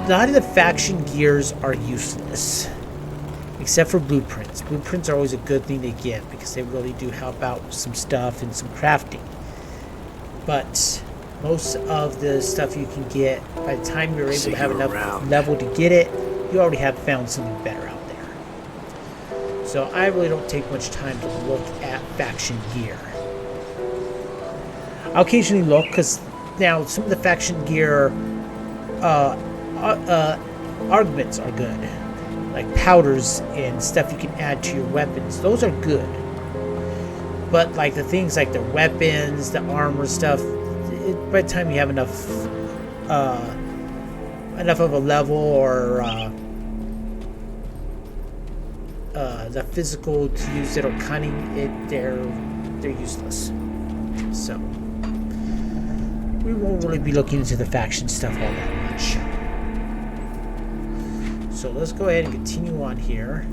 A lot of the faction gears are useless, except for blueprints. Blueprints are always a good thing to get because they really do help out with some stuff and some crafting. But most of the stuff you can get, by the time you're able to have enough level to get it, you already have found something better out there. So I really don't take much time to look at faction gear. I'll occasionally look, because now some of the faction gear arguments are good, like powders and stuff you can add to your weapons. Those are good, but like the things like the weapons, the armor stuff, by the time you have enough of a level or the physical to use it or cunning, they're useless. So we won't really be looking into the faction stuff all that much. So let's go ahead and continue on here.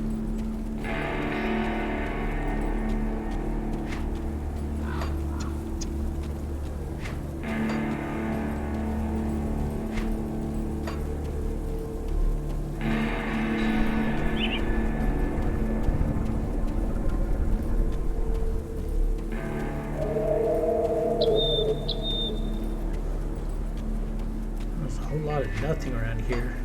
There's a whole lot of nothing around here.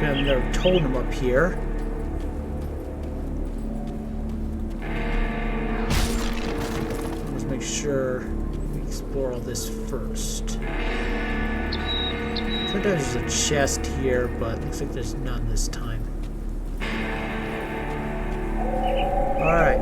on their totem up here. Let's make sure we explore all this first. Sometimes there's a chest here, but looks like there's none this time. Alright.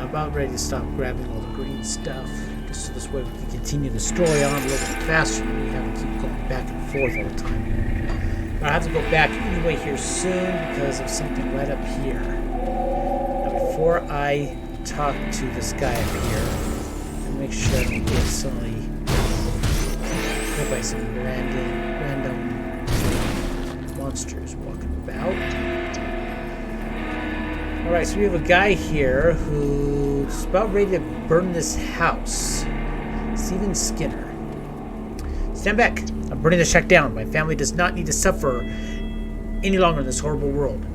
About ready to stop grabbing all the green stuff, just so this way we can continue the story on a little bit faster and we have to keep going back and forth all the time. But I have to go back anyway here soon because of something right up here. Now before I talk to this guy up here, and make sure I don't get suddenly hit by some random monsters walking about. Alright, so we have a guy here who's about ready to burn this house. Stephen Skinner. Stand back. I'm burning the shack down. My family does not need to suffer any longer in this horrible world.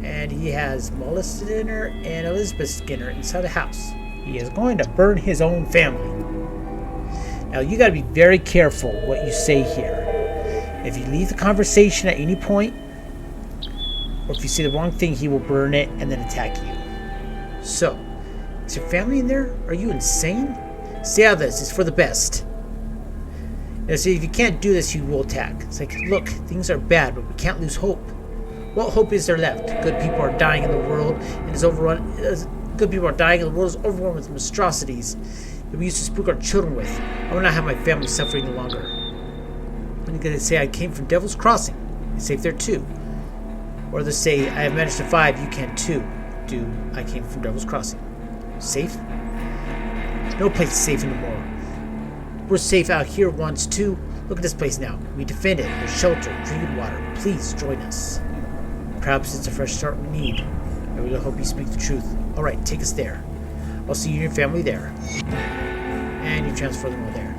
And he has Molly Skinner and Elizabeth Skinner inside the house. He is going to burn his own family. Now, you gotta be very careful what you say here. If you leave the conversation at any point, or if you say the wrong thing, he will burn it and then attack you. So, is your family in there? Are you insane? Stay out of this. It's for the best. And so if you can't do this, he will attack. It's like, look, things are bad, but we can't lose hope. What hope is there left? Good people are dying in the world, and is overrun. Good people are dying, and the world is overrun with monstrosities that we used to spook our children with. I will not have my family suffering any longer. I'm going to say I came from Devil's Crossing. It's safe there too. Or they say, I have managed to survive, you can too. I came from Devil's Crossing. Safe? No place is safe anymore. We're safe out here once too. Look at this place now. We defend it. There's shelter, drinking water. Please join us. Perhaps it's a fresh start we need. I really hope you speak the truth. Alright, take us there. I'll see you and your family there. And you transfer them all there.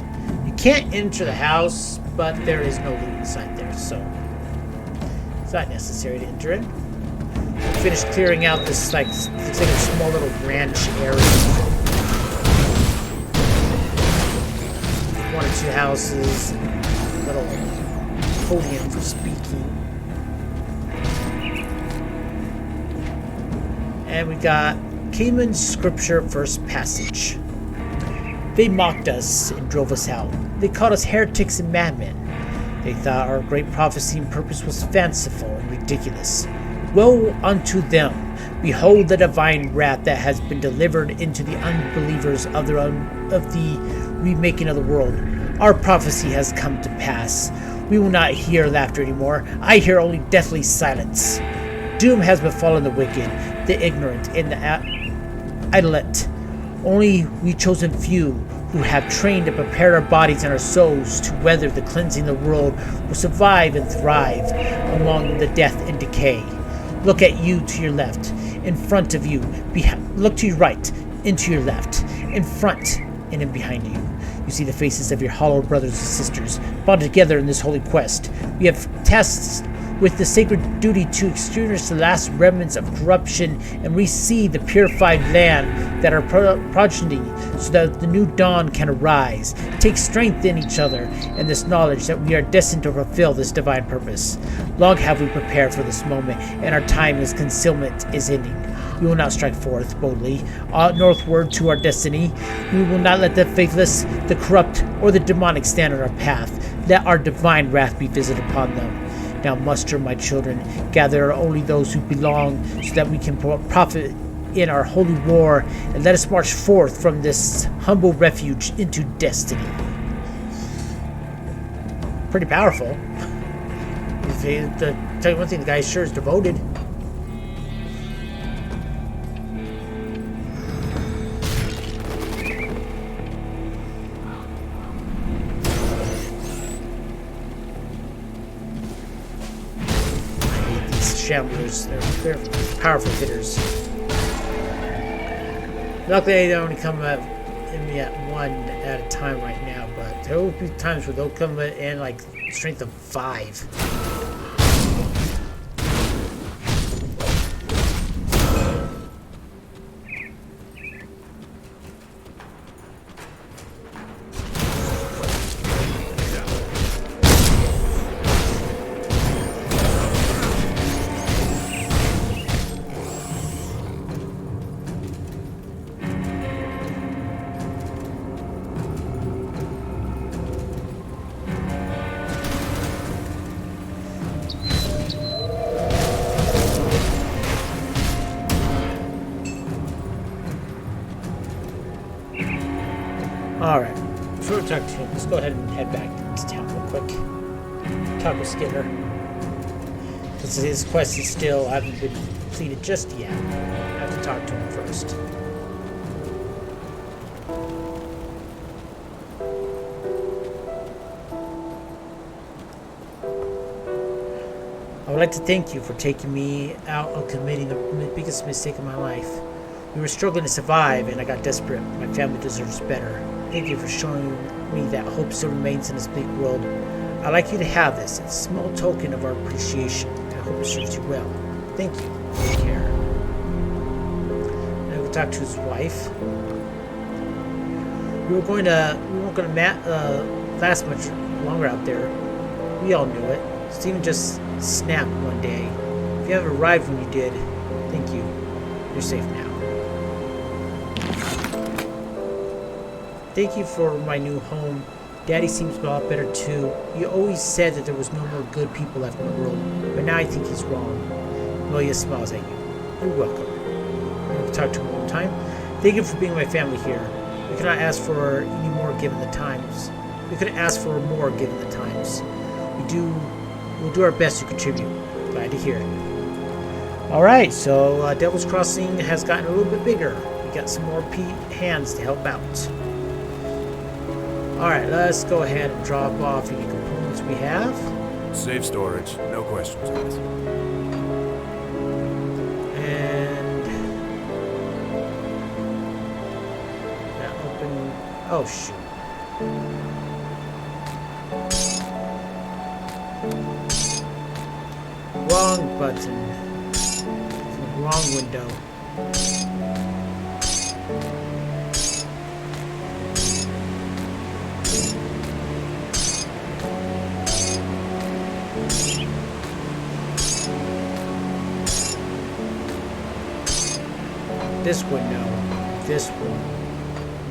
You can't enter the house, but there is no loot inside there, so it's not necessary to enter in. Finish clearing out this, like, looks like a small little ranch area. One or two houses, little podium for speaking. And we got Cayman's Scripture First Passage. They mocked us and drove us out. They called us heretics and madmen. They thought our great prophecy and purpose was fanciful and ridiculous. Woe unto them! Behold the divine wrath that has been delivered into the unbelievers of the remaking of the world. Our prophecy has come to pass. We will not hear laughter anymore. I hear only deathly silence. Doom has befallen the wicked, the ignorant, and the idolate. Only we chosen few, who have trained and prepared our bodies and our souls to weather the cleansing of the world, will survive and thrive among the death and decay. Look at you to your left, in front of you. Look to your right, into your left, in front, and in behind you. You see the faces of your hollow brothers and sisters, bonded together in this holy quest. We have tasked with the sacred duty to extinguish the last remnants of corruption and reseed the purified land that our progeny, so that the new dawn can arise. Take strength in each other and this knowledge that we are destined to fulfill this divine purpose. Long have we prepared for this moment, and our time as concealment is ending. We will not strike forth boldly northward to our destiny. We will not let the faithless, the corrupt, or the demonic stand on our path. Let our divine wrath be visited upon them. Now muster, my children, gather only those who belong, so that we can profit in our holy war, and let us march forth from this humble refuge into destiny. Pretty powerful. Tell you one thing, the guy sure is devoted. Shamblers, they're powerful hitters. Luckily, they only come me at 1 at a time right now, but there will be times where they'll come in like strength of 5. Alright, before we talk to him, let's go ahead and head back to town real quick. Talk with Skinner. Because his quest is still haven't been completed just yet. I have to talk to him first. I would like to thank you for taking me out on committing the biggest mistake of my life. We were struggling to survive, and I got desperate. My family deserves better. Thank you for showing me that hope still remains in this bleak world. I'd like you to have this. It's a small token of our appreciation. I hope it serves you well. Thank you. Take care. And I will talk to his wife. We weren't going to last much longer out there. We all knew it. Steven just snapped one day. If you haven't arrived when you did, thank you. You're safe now. Thank you for my new home. Daddy seems a lot better too. You always said that there was no more good people left in the world, but now I think he's wrong. Melia smiles at you. You're welcome. I'll talk to him one time. Thank you for being my family here. We cannot ask for any more given the times. We couldn't ask for more given the times. We'll do our best to contribute. Glad to hear it. Alright, so Devil's Crossing has gotten a little bit bigger. We got some more hands to help out. Alright, let's go ahead and drop off any components we have. Safe storage, no questions asked. And that open. Oh shoot. Wrong button. Wrong window. This window, this one.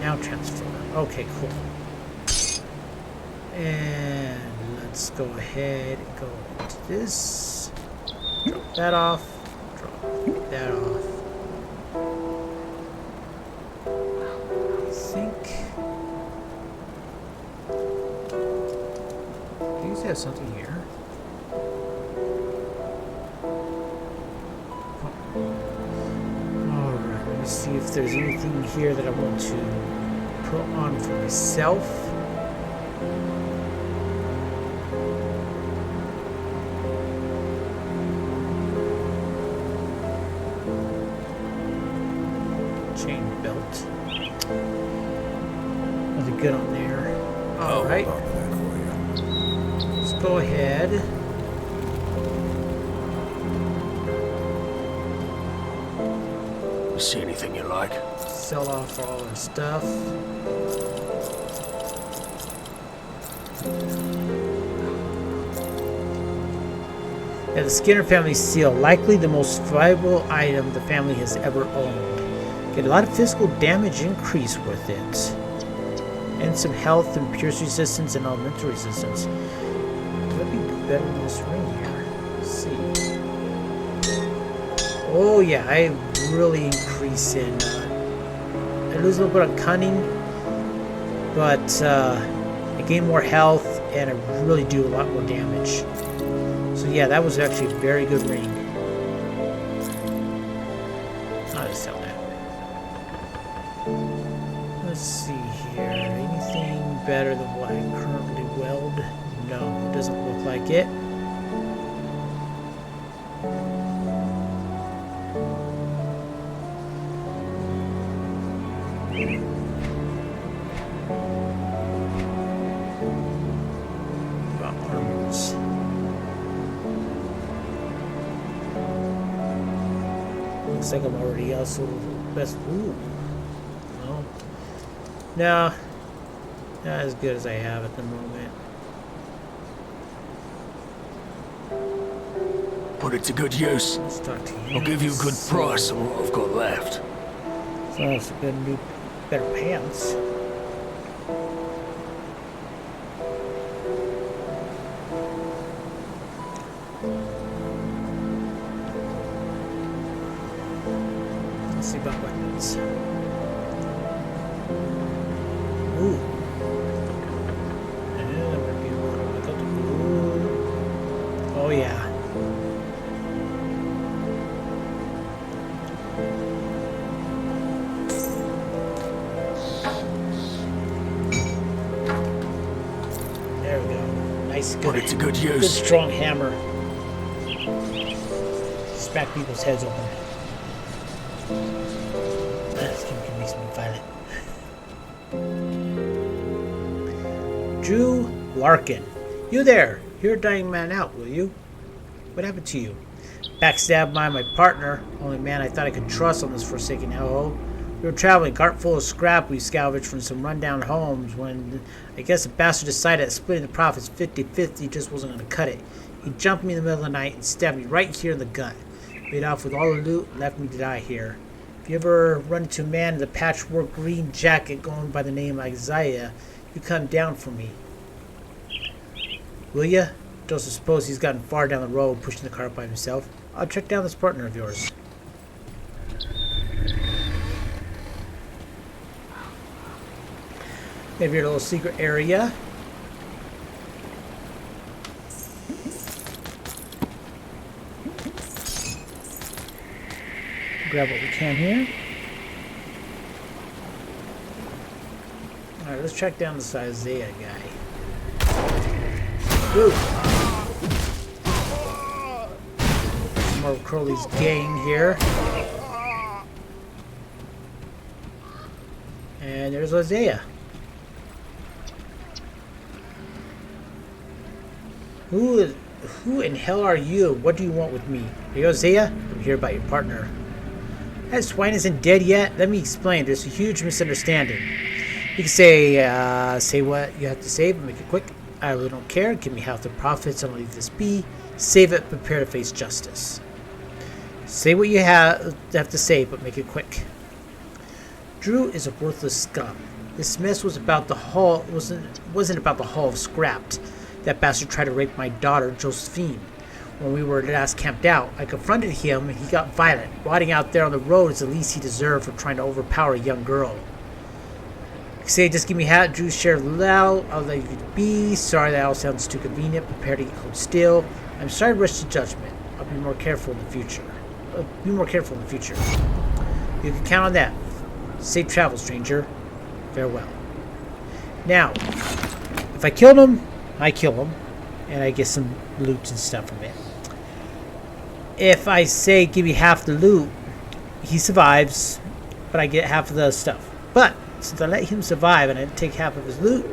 Now transfer. Okay, cool. And let's go ahead and go into this. Drop that off. Drop that off. I think these have something here. See if there's anything here that I want to put on for myself. Chain belt. Nothing good on there. All right. Let's go ahead. See anything you like? Sell off all our stuff. Yeah, the Skinner family seal, likely the most valuable item the family has ever owned. Get a lot of physical damage increase with it. And some health and pierce resistance and elemental resistance. Would be better than this ring here. Let's see. Oh yeah, I really increase in I lose a little bit of cunning, but I gain more health and I really do a lot more damage. So yeah, that was actually a very good ring. I'll just sell that. Let's see here. Anything better than what I currently weld? No, it doesn't look like it. Looks like I'm already also best. Ooh. No. No. Not as good as I have at the moment. Put it to good use. Let's talk to you. I'll give you a good price on what I've got left. So it's a good new, better pants. Let's see about weapons. Ooh. Yeah, that might be one. I got the blue. Oh yeah. There we go. Nice, good. Put it to good Good use. strong hammer. Smack people's heads open. This game makes me violent. Drew Larkin. You there. You're a dying man out, will you? What happened to you? Backstabbed by my partner. Only man I thought I could trust on this forsaken hellhole. We were traveling, cart full of scrap we salvaged from some rundown homes when I guess the bastard decided that splitting the profits 50-50 just wasn't going to cut it. He jumped me in the middle of the night and stabbed me right here in the gut. Made off with all the loot and left me to die here. If you ever run into a man in a patchwork green jacket going by the name Isaiah, you come down for me. Will ya? Don't suppose he's gotten far down the road pushing the cart by himself. I'll track down this partner of yours. Maybe your little secret area. Grab what we can here. Alright, let's track down this Isaiah guy. Ooh. More of Crowley's gang here. And there's Isaiah. Who in hell are you? What do you want with me? Are you Isaiah? I'm here about your partner. That swine isn't dead yet. Let me explain. There's a huge misunderstanding. You can say what you have to say, but make it quick. I really don't care. Give me half the profits and I'll leave this be. Save it. Prepare to face justice. Say what you have to say, but make it quick. Drew is a worthless scum. This mess was about the haul. Wasn't about the haul of scrapped. That bastard tried to rape my daughter, Josephine. When we were last camped out, I confronted him and he got violent. Rotting out there on the road is the least he deserved for trying to overpower a young girl. Say, just give me hat. Drew's share loud. I'll let you be. Sorry that all sounds too convenient. Prepare to get hold still. I'm sorry to rush to judgment. I'll be more careful in the future. You can count on that. Safe travel, stranger. Farewell. Now, if I killed him, I kill him, and I get some loot and stuff from it. If I say give me half the loot, he survives, but I get half of the stuff. But since I let him survive and I take half of his loot,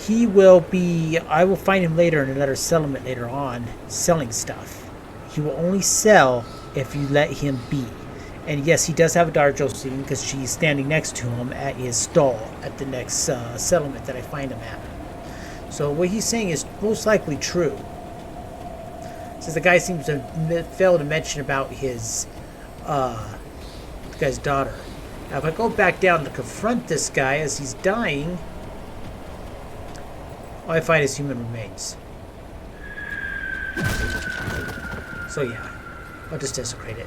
I will find him later in another settlement later on, selling stuff. He will only sell if you let him be. And yes, he does have a daughter, Josephine, because she's standing next to him at his stall at the next settlement that I find him at. So what he's saying is most likely true. Since the guy seems to fail to mention about his the guy's daughter. Now if I go back down to confront this guy as he's dying, all I find is human remains. So yeah, I'll just desecrate it.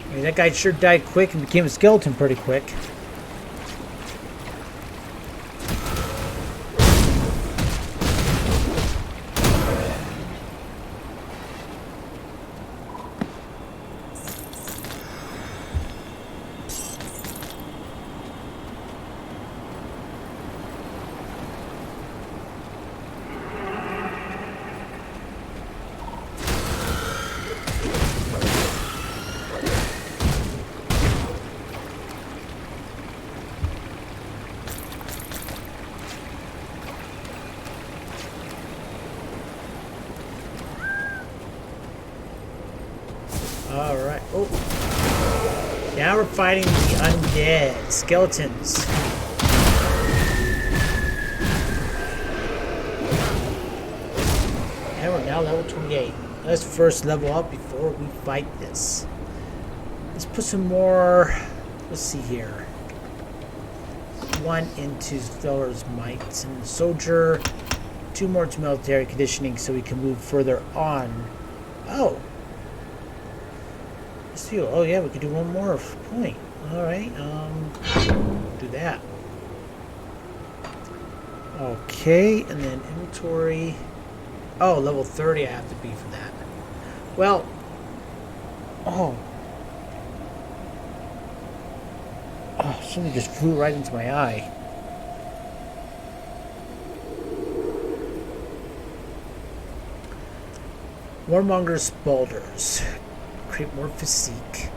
I mean, that guy sure died quick and became a skeleton pretty quick. Alright. Oh. Now we're fighting the undead skeletons. And we're now level 28. Let's first level up before we fight this. Let's put some more. Let's see here. 1 into Feller's Might and Soldier. 2 more to military conditioning so we can move further on. Oh. Let's see. Oh yeah, we could do 1 more point. Alright, do that. Okay, and then inventory. Oh, level 30 I have to be for that. Well, oh, something just flew right into my eye. Warmonger's Balders. Create more physique.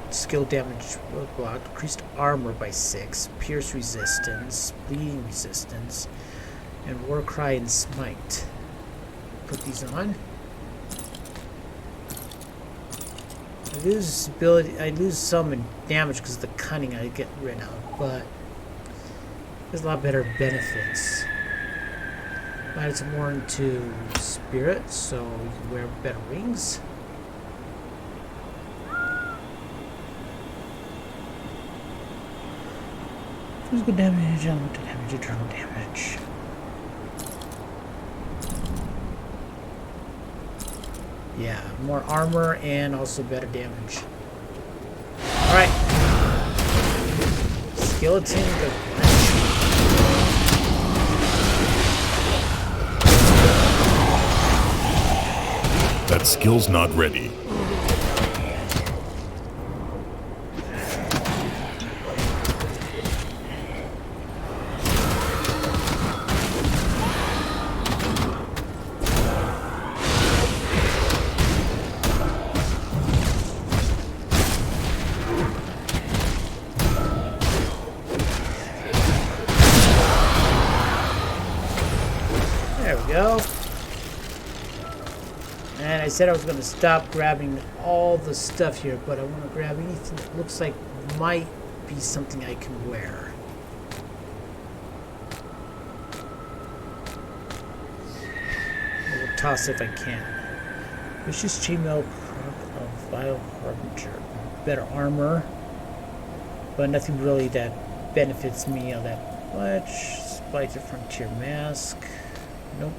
Skill damage roadblock. Increased armor by 6. Pierce resistance. Bleeding resistance. And Warcry and Smite. Put these on. I lose some in damage because of the cunning I get rid of, but there's a lot better benefits. Add some more into spirit, so you can wear better wings. Physical damage, elemental damage, eternal damage. Yeah, more armor and also better damage. Alright. Skeleton good. That skill's not ready. Go. And I said I was going to stop grabbing all the stuff here, but I want to grab anything that looks like might be something I can wear. I'll toss if I can. Vicious chainmail of Vile Harbinger. Better armor, but nothing really that benefits me all that much. Spice of Frontier Mask. Nope.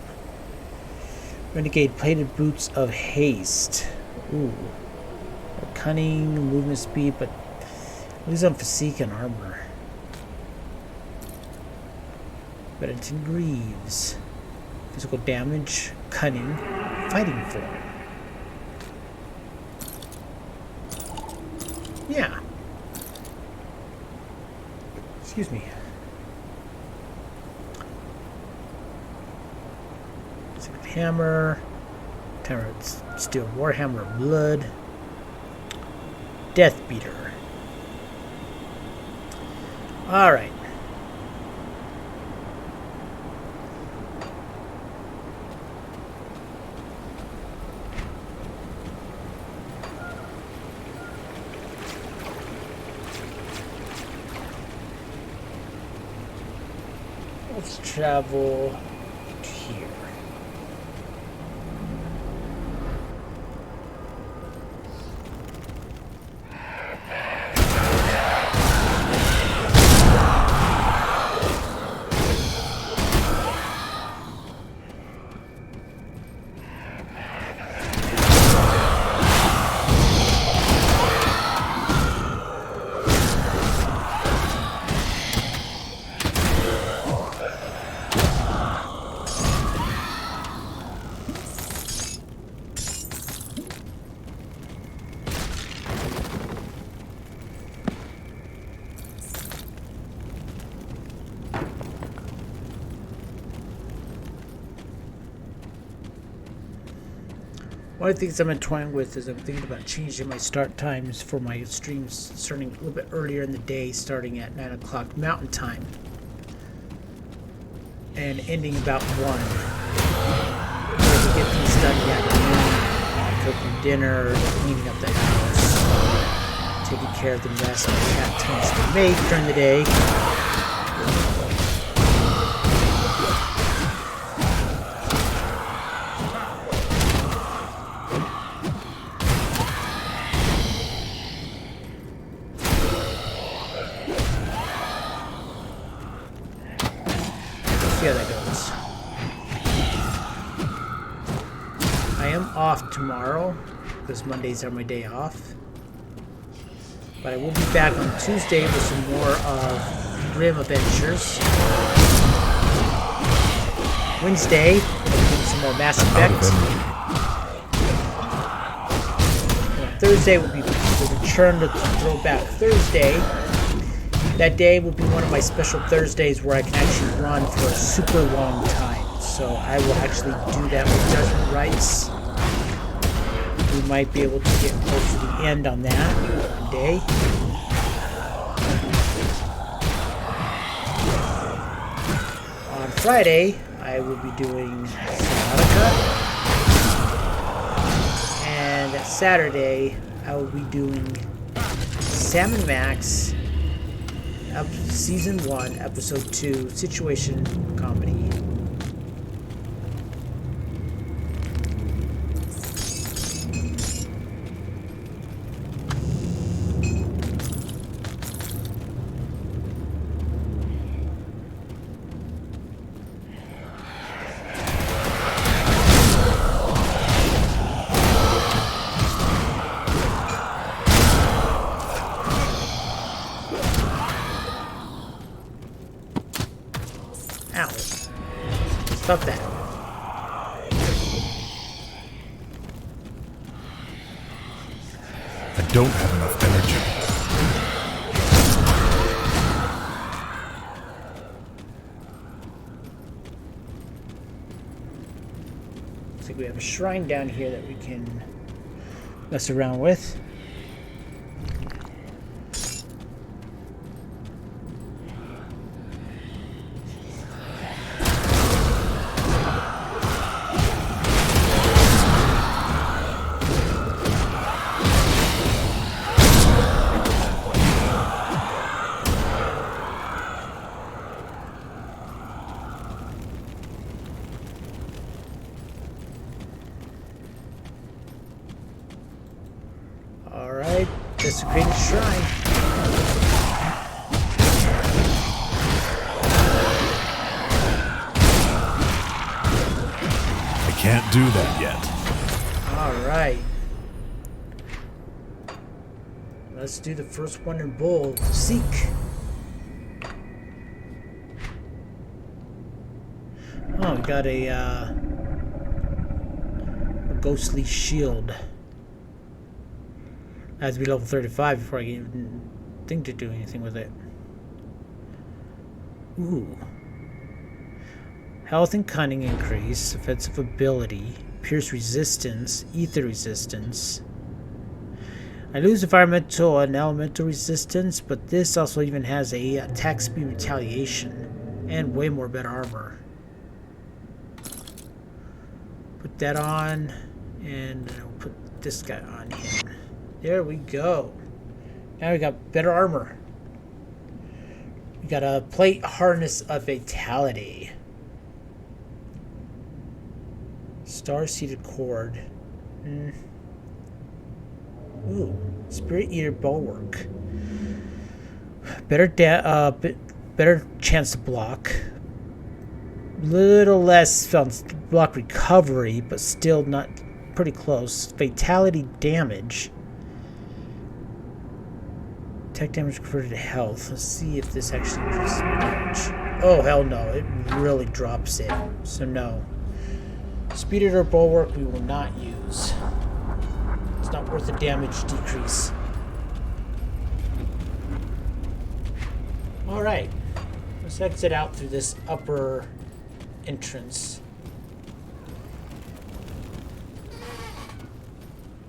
Renegade Plated Boots of Haste. Ooh. Cunning, movement speed, but lose on physique and armor. Bennington Greaves. Physical damage, cunning, fighting form. Yeah. Excuse me. Hammer, Steel Warhammer Blood, Death Beater. Alright. Let's travel here. One of the things I'm toying with is I'm thinking about changing my start times for my streams, starting a little bit earlier in the day, starting at 9 o'clock Mountain Time, and ending about 1. To get things done in the afternoon, cooking dinner, cleaning up the house. taking care of the rest of the cat things to make during the day. See how that goes. I am off tomorrow because Mondays are my day off. But I will be back on Tuesday with some more of Grim Adventures. Wednesday, we'll do some more Mass Effect. And Thursday will be the return to Throwback Thursday. That day will be one of my special Thursdays where I can actually run for a super long time. So I will actually do that with Judgment Rights. We might be able to get close to the end on that one day. On Friday, I will be doing Subnautica. And Saturday, I will be doing Sam & Max Season 1, Episode 2, Situation Comedy. Ow. Stop that. I don't have enough energy. Looks like we have a shrine down here that we can mess around with. Alright, desecrated shrine. I can't do that yet. Alright. Let's do the first one in bold. Seek. Oh, we got a ghostly shield. I have to be level 35 before I can even think to do anything with it. Ooh. Health and cunning increase, offensive ability, pierce resistance, ether resistance. I lose environmental and elemental resistance, but this also even has a attack speed retaliation and way more better armor. Put that on, and I'll put this guy on him. There we go. Now we got better armor. We got a plate harness of fatality. Star-seated cord. Ooh, Spirit Eater bulwark. Better chance to block. Little less block recovery, but still not pretty close. Fatality damage. Attack damage converted to health. Let's see if this actually increases damage. Oh, hell no. It really drops it. So no. Speed Eater bulwark we will not use. It's not worth the damage decrease. Alright. Let's exit out through this upper entrance.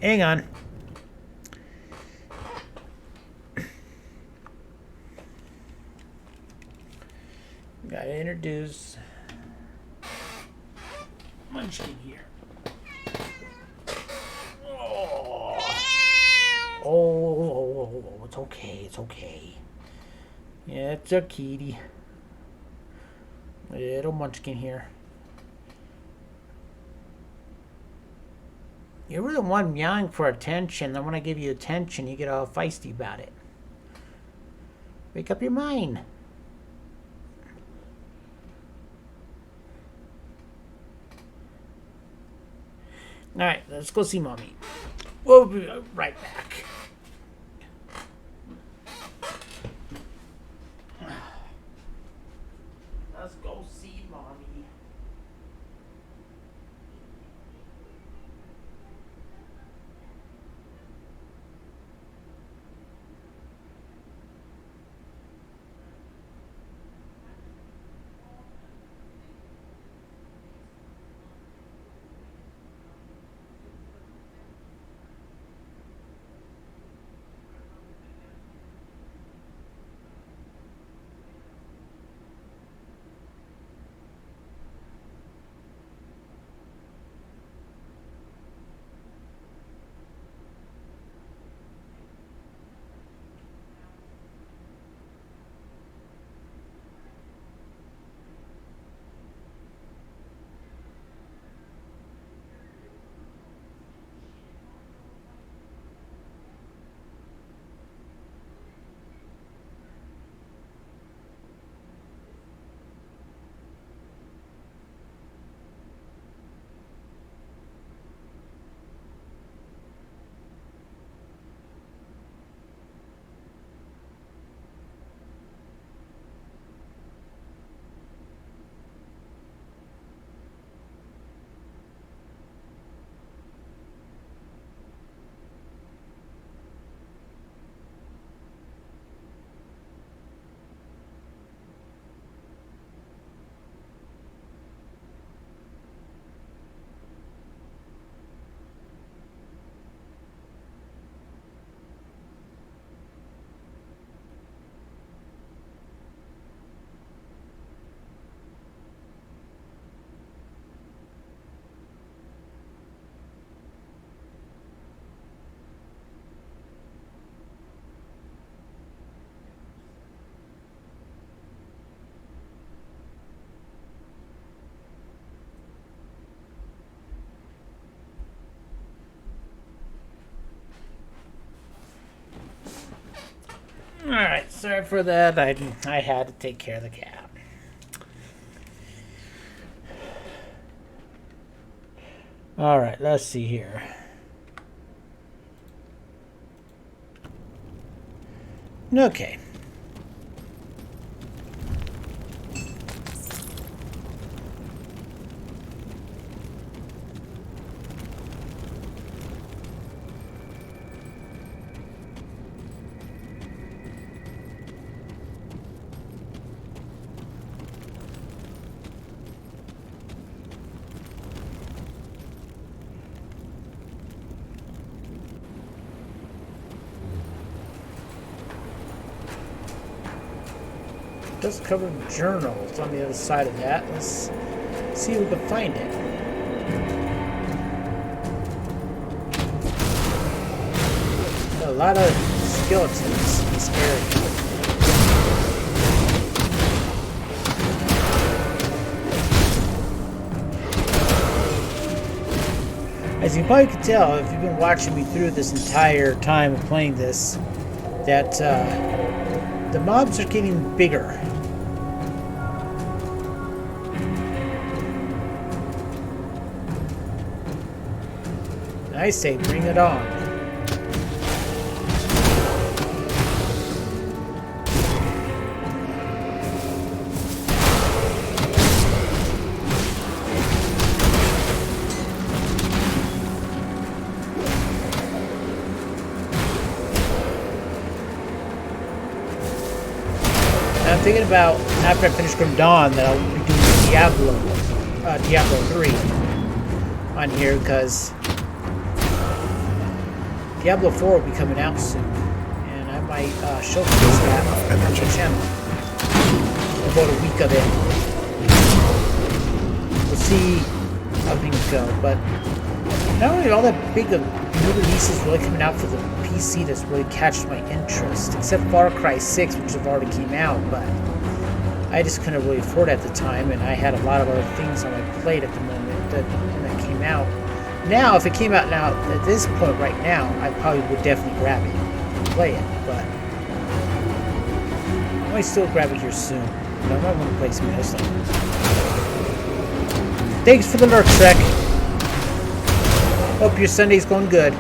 Hang on. Gotta introduce Munchkin here. Oh. It's okay. It's okay. Yeah, it's a kitty. Little munchkin here. You're the one meowing for attention. Then when I give you attention, you get all feisty about it. Make up your mind. Alright, let's go see Mommy. We'll be right back. Let's go see Mommy. Alright, sorry for that. I had to take care of the cat. Alright, let's see here. Okay. Does cover journals on the other side of that. Let's see if we can find it. A lot of skeletons in this area. As you probably could tell, if you've been watching me through this entire time of playing this, that the mobs are getting bigger. I say bring it on. I'm thinking about after I finish Grim Dawn that I'll be doing Diablo 3 on here because Diablo 4 will be coming out soon, and I might showcase that on the channel. About a week of it. We'll see how things go, but not really all that big of new releases really coming out for the PC that's really catched my interest, except Far Cry 6, which have already came out, but I just couldn't really afford it at the time, and I had a lot of other things on my plate at the moment when that came out. Now, if it came out now, at this point right now, I probably would definitely grab it and play it, but I might still grab it here soon. But I might want to play some other stuff. Thanks for the lurk, Trek. Hope your Sunday's going good.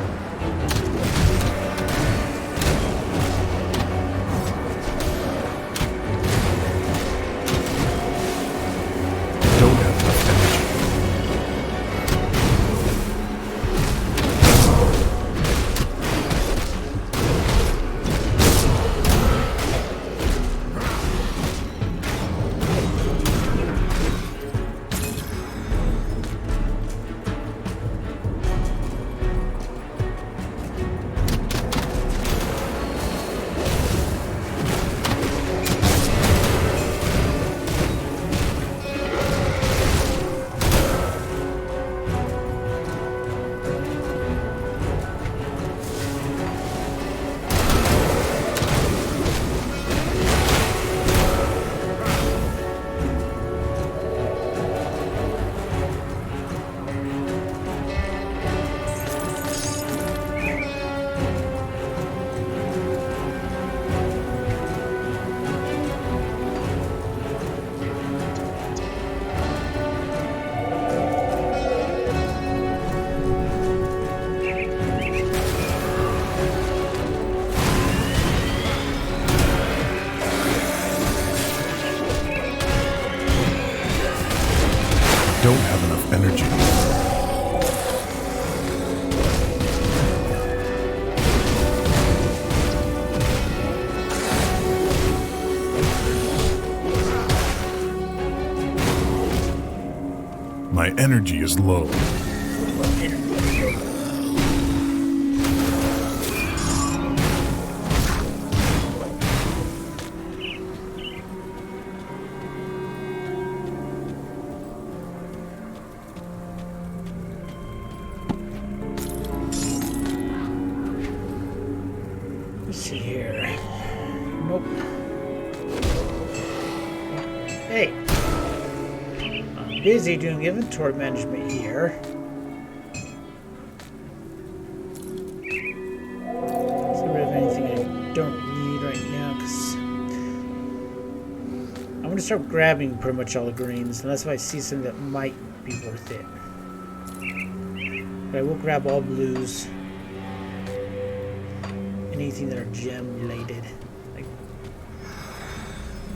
Don't have enough energy. Don't have enough energy. My energy is low. Let's see here. Nope. Hey. I'm busy doing inventory management here. Get rid of anything I don't need right now, because I'm going to start grabbing pretty much all the greens, unless if I see something that might be worth it. But I will grab all blues. Anything that are gem related. Like,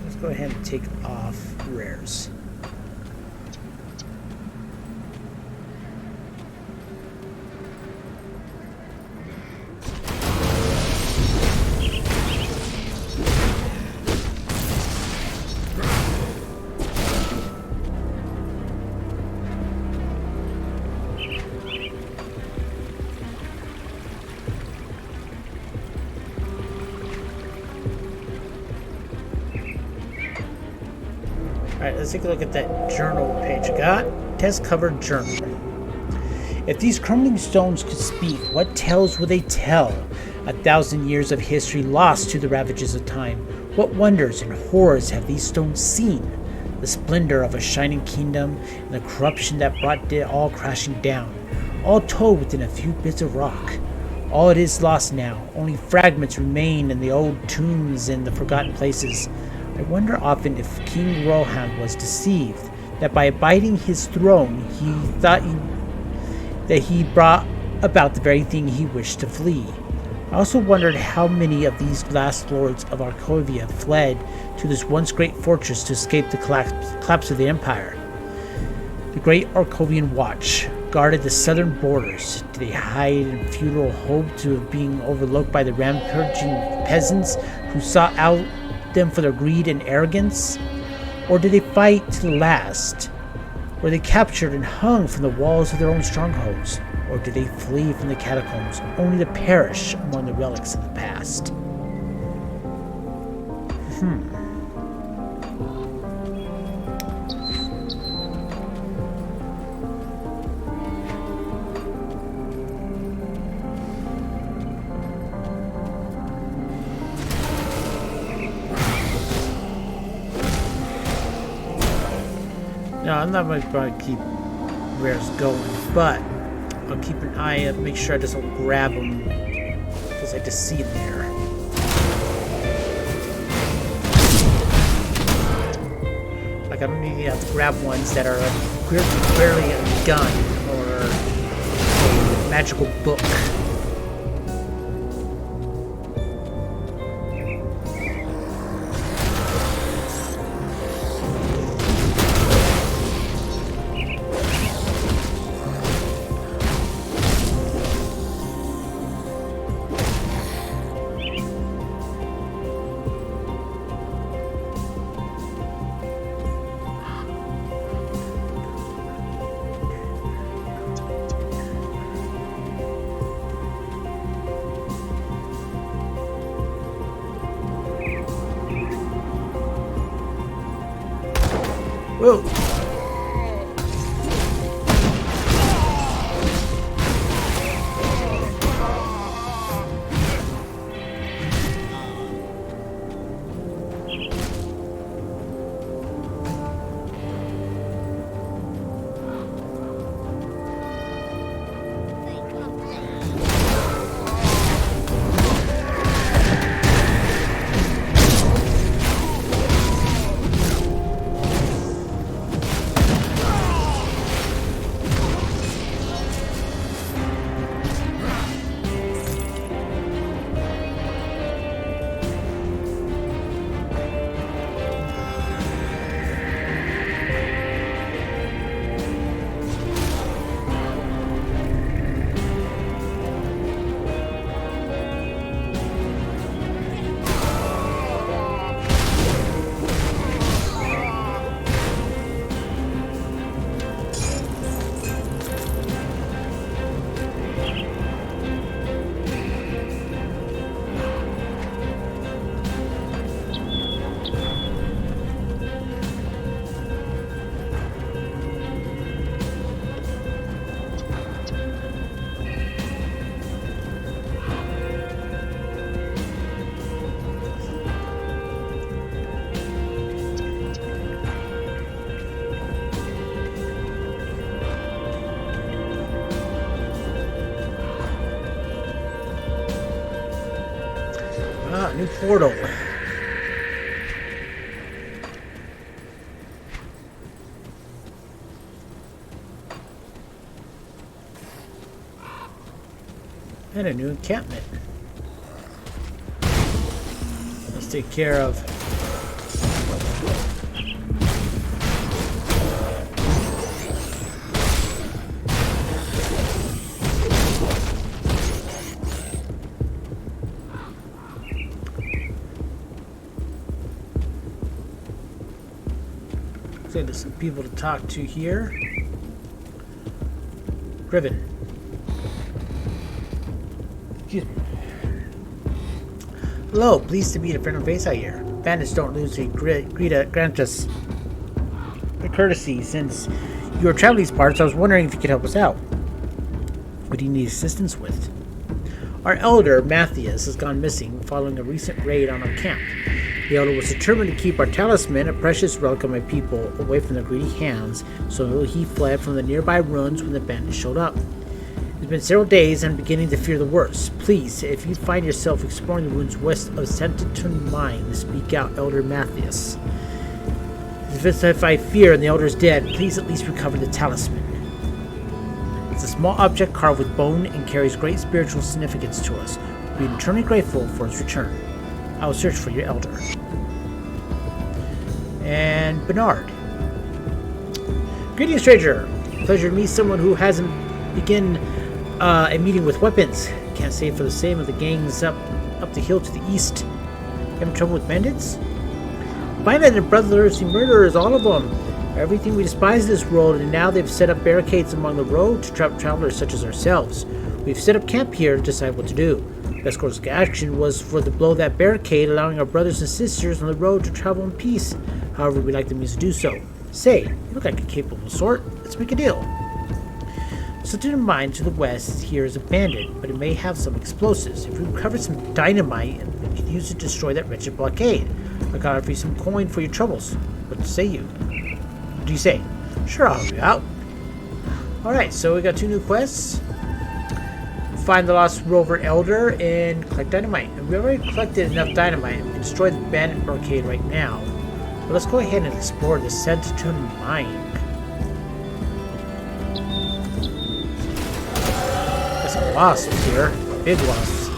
let's go ahead and take off rares. Alright, let's take a look at that journal page I got. Test covered journal. If these crumbling stones could speak, what tales would they tell? 1,000 years of history lost to the ravages of time. What wonders and horrors have these stones seen? The splendor of a shining kingdom and the corruption that brought it all crashing down. All told within a few bits of rock. All it is lost now. Only fragments remain in the old tombs and the forgotten places. I wonder often if King Rohan was deceived, that by abiding his throne he thought that he brought about the very thing he wished to flee. I also wondered how many of these last lords of Arkovia fled to this once great fortress to escape the collapse of the empire. The great Arkovian Watch guarded the southern borders. Did they hide in futile hope of being overlooked by the rampaging peasants who sought out them for their greed and arrogance? Or did they fight to the last? Were they captured and hung from the walls of their own strongholds? Or did they flee from the catacombs only to perish among the relics of the past? No, I'm not going to probably keep where it's going, but I'll keep an eye out, make sure I just don't grab them, because I just see them there. Like, I don't need to have to grab ones that are clearly a gun or a magical book. Whoa! Ah, new portal. And a new encampment. Let's take care of there's some people to talk to here. Riven. Excuse me. Hello, pleased to meet a friend of face out here. Bandits don't usually grant us a courtesy. Since you are traveling these parts, I was wondering if you could help us out. What do you need assistance with? Our elder, Matthias, has gone missing following a recent raid on our camp. The elder was determined to keep our talisman, a precious relic of my people, away from the greedy hands, so he fled from the nearby ruins when the bandits showed up. It's been several days and I'm beginning to fear the worst. Please, if you find yourself exploring the ruins west of Santiton Mine, speak out, Elder Matthias. If I fear and the elder is dead, please at least recover the talisman. It's a small object carved with bone and carries great spiritual significance to us. We'll be eternally grateful for its return. I will search for your elder. And Bernard. Greetings, stranger. Pleasure to meet someone who hasn't begun a meeting with weapons. Can't say for the same of the gangs up the hill to the east. Having trouble with bandits? Bandits and bloodthirsty murderers, all of them. Everything we despise in this world, and now they've set up barricades along the road to trap travelers such as ourselves. We've set up camp here to decide what to do. Best course of action was for to blow that barricade, allowing our brothers and sisters on the road to travel in peace. However, we'd like them to do so. Say, you look like a capable sort. Let's make a deal. Santiton Mine to the west here is abandoned, but it may have some explosives. If we recover some dynamite, we can use it to destroy that wretched blockade. I gotta offer you some coin for your troubles. What say you? What do you say? Sure, I'll help you out. Alright, so we got 2 new quests. Find the lost rover elder and collect dynamite. And we already collected enough dynamite. We can destroy the bandit barricade right now. But let's go ahead and explore the Santatun mine. There's some wasps here. Big wasps.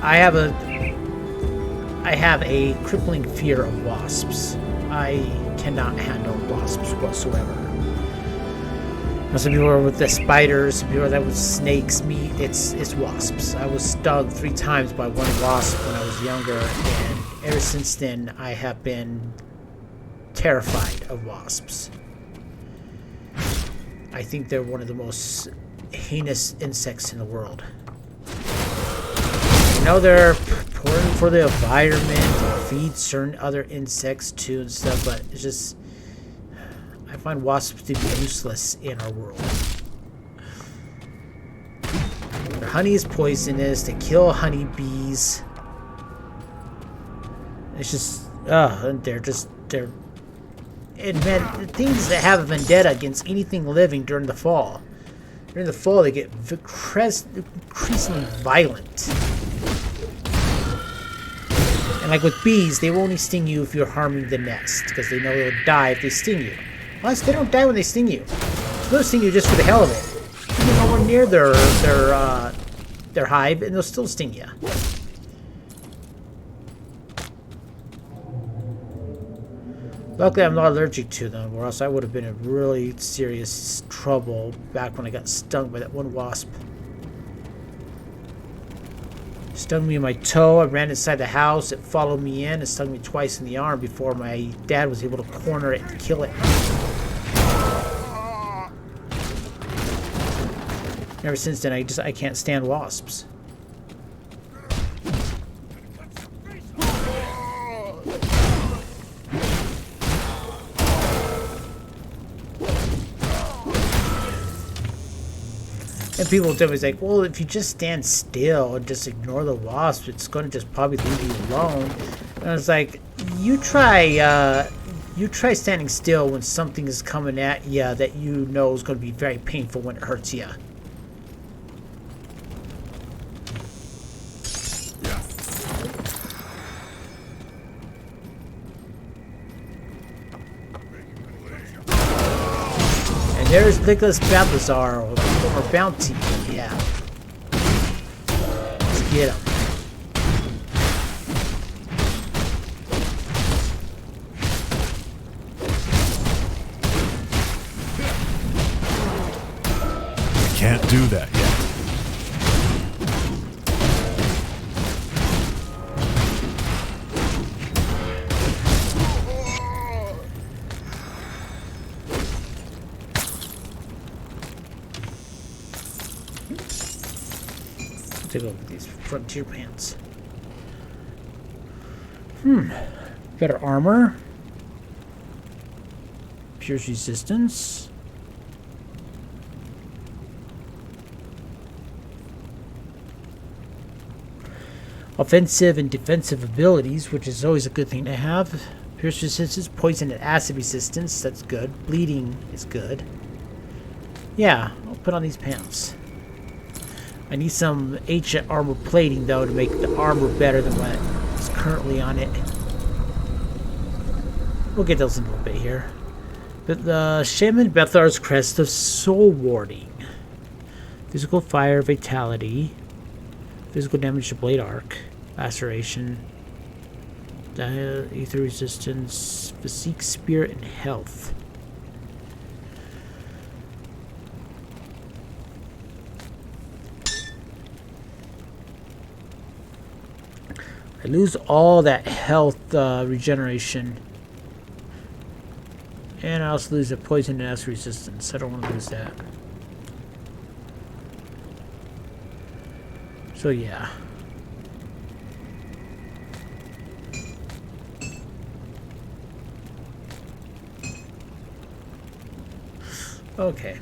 I have a crippling fear of wasps. I cannot handle wasps whatsoever. Some people are with the spiders, some people are that with snakes. Me, it's wasps. I was stung 3 times by one wasp when I was younger, and ever since then I have been terrified of wasps. I think they're one of the most heinous insects in the world. I know they're important for the environment, they feed certain other insects too and stuff, but it's just, I find wasps to be useless in our world. Their honey is poisonous, they kill honeybees. It's just, and and man, things that have a vendetta against anything living during the fall. During the fall, they get increasingly violent. And like with bees, they will only sting you if you're harming the nest, because they know they'll die if they sting you. Plus, they don't die when they sting you. They'll sting you just for the hell of it. You're nowhere near their hive, and they'll still sting you. Luckily, I'm not allergic to them, or else I would have been in really serious trouble back when I got stung by that one wasp. It stung me in my toe. I ran inside the house. It followed me in. It stung me twice in the arm before my dad was able to corner it and kill it. Ever since then, I can't stand wasps. And people will always like, well, if you just stand still and just ignore the wasp, it's going to just probably leave you alone. And I was like, you try standing still when something is coming at you that you know is going to be very painful when it hurts you. And there's Nicholas Balthazar, former bounty. Yeah. Let's get him. Can't do that yet. Take a look at these frontier pants. Better armor. Pierce resistance. Offensive and defensive abilities, which is always a good thing to have. Pierce resistance, poison and acid resistance, that's good. Bleeding is good. Yeah, I'll put on these pants. I need some ancient armor plating, though, to make the armor better than what is currently on it. We'll get those in a little bit here. But the Shaman Bethar's Crest of Soul Warding. Physical fire, vitality. Physical damage to blade arc. Laceration. Ether resistance. Physique, spirit, and health. I lose all that health regeneration. And I also lose the poison and acid resistance. I don't want to lose that. So yeah. Okay.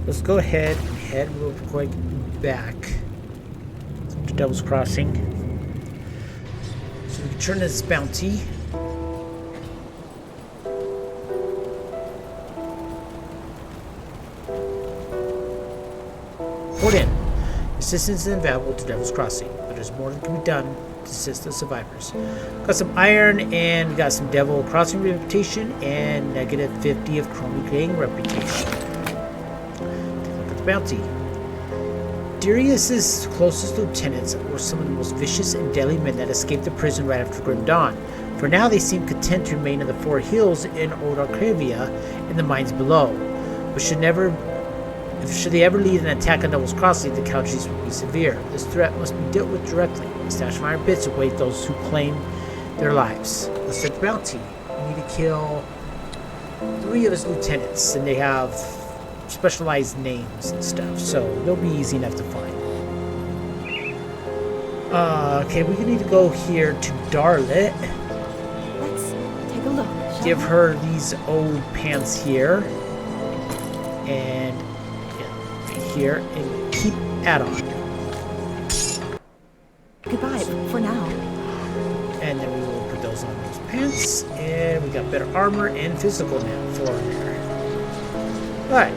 Let's go ahead and head real quick back to Devil's Crossing. So we can turn this bounty. report in. Assistance is invaluable to Devil's Crossing, but there's more that can be done to assist the survivors. Got some iron, and we got some Devil Crossing reputation, and -50 of Chromie Gang reputation. Take a look at the bounty. Darius's closest lieutenants were some of the most vicious and deadly men that escaped the prison right after Grim Dawn. For now, they seem content to remain in the Four Hills in Old Arcavia and the mines below. But should they ever lead an attack on Devil's Crossing, the casualties will be severe. This threat must be dealt with directly. A stash of iron bits await those who claim their lives. Let's start the bounty. We need to kill 3 of his lieutenants, and they have specialized names and stuff, so they'll be easy enough to find. Okay, we need to go here to Darlet. Let's take a look. shall Give we? her these old pants here, and right here, and keep add-on. Goodbye for now. And then we will put those on those pants, and we got better armor and physical now for there. Alright,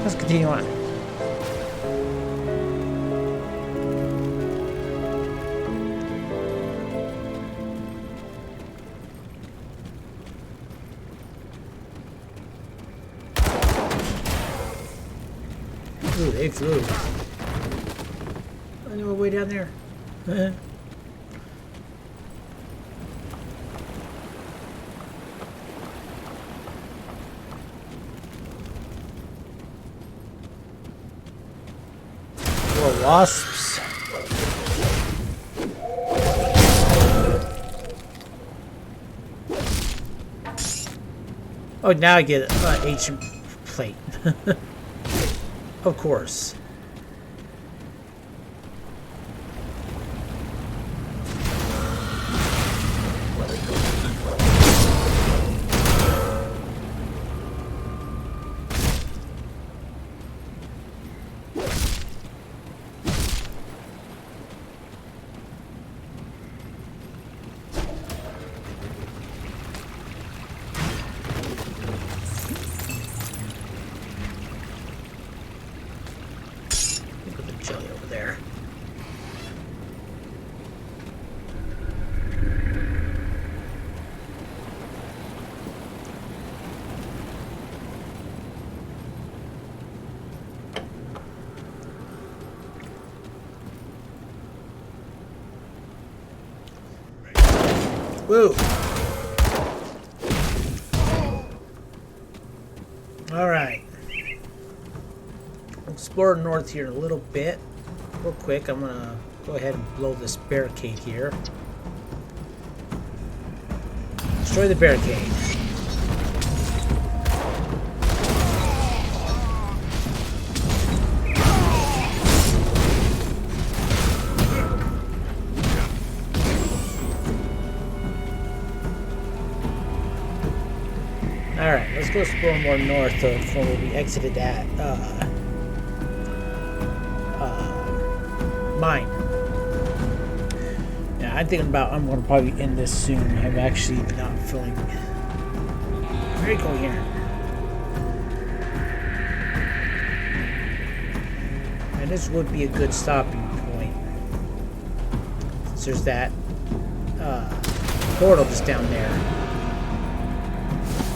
let's continue on. Ooh, they flew. I know, way down there. More wasps. Oh, now I get an ancient plate. Of course. Put the jelly over there. Woo! Alright. Explore north here a little bit. Real quick, I'm gonna go ahead and blow this barricade here. Destroy the barricade. Alright, let's go explore more north from where we exited that mine. Yeah, I'm thinking about I'm going to probably end this soon. I'm actually not feeling very coherent. And this would be a good stopping point. Since there's that portal just down there. I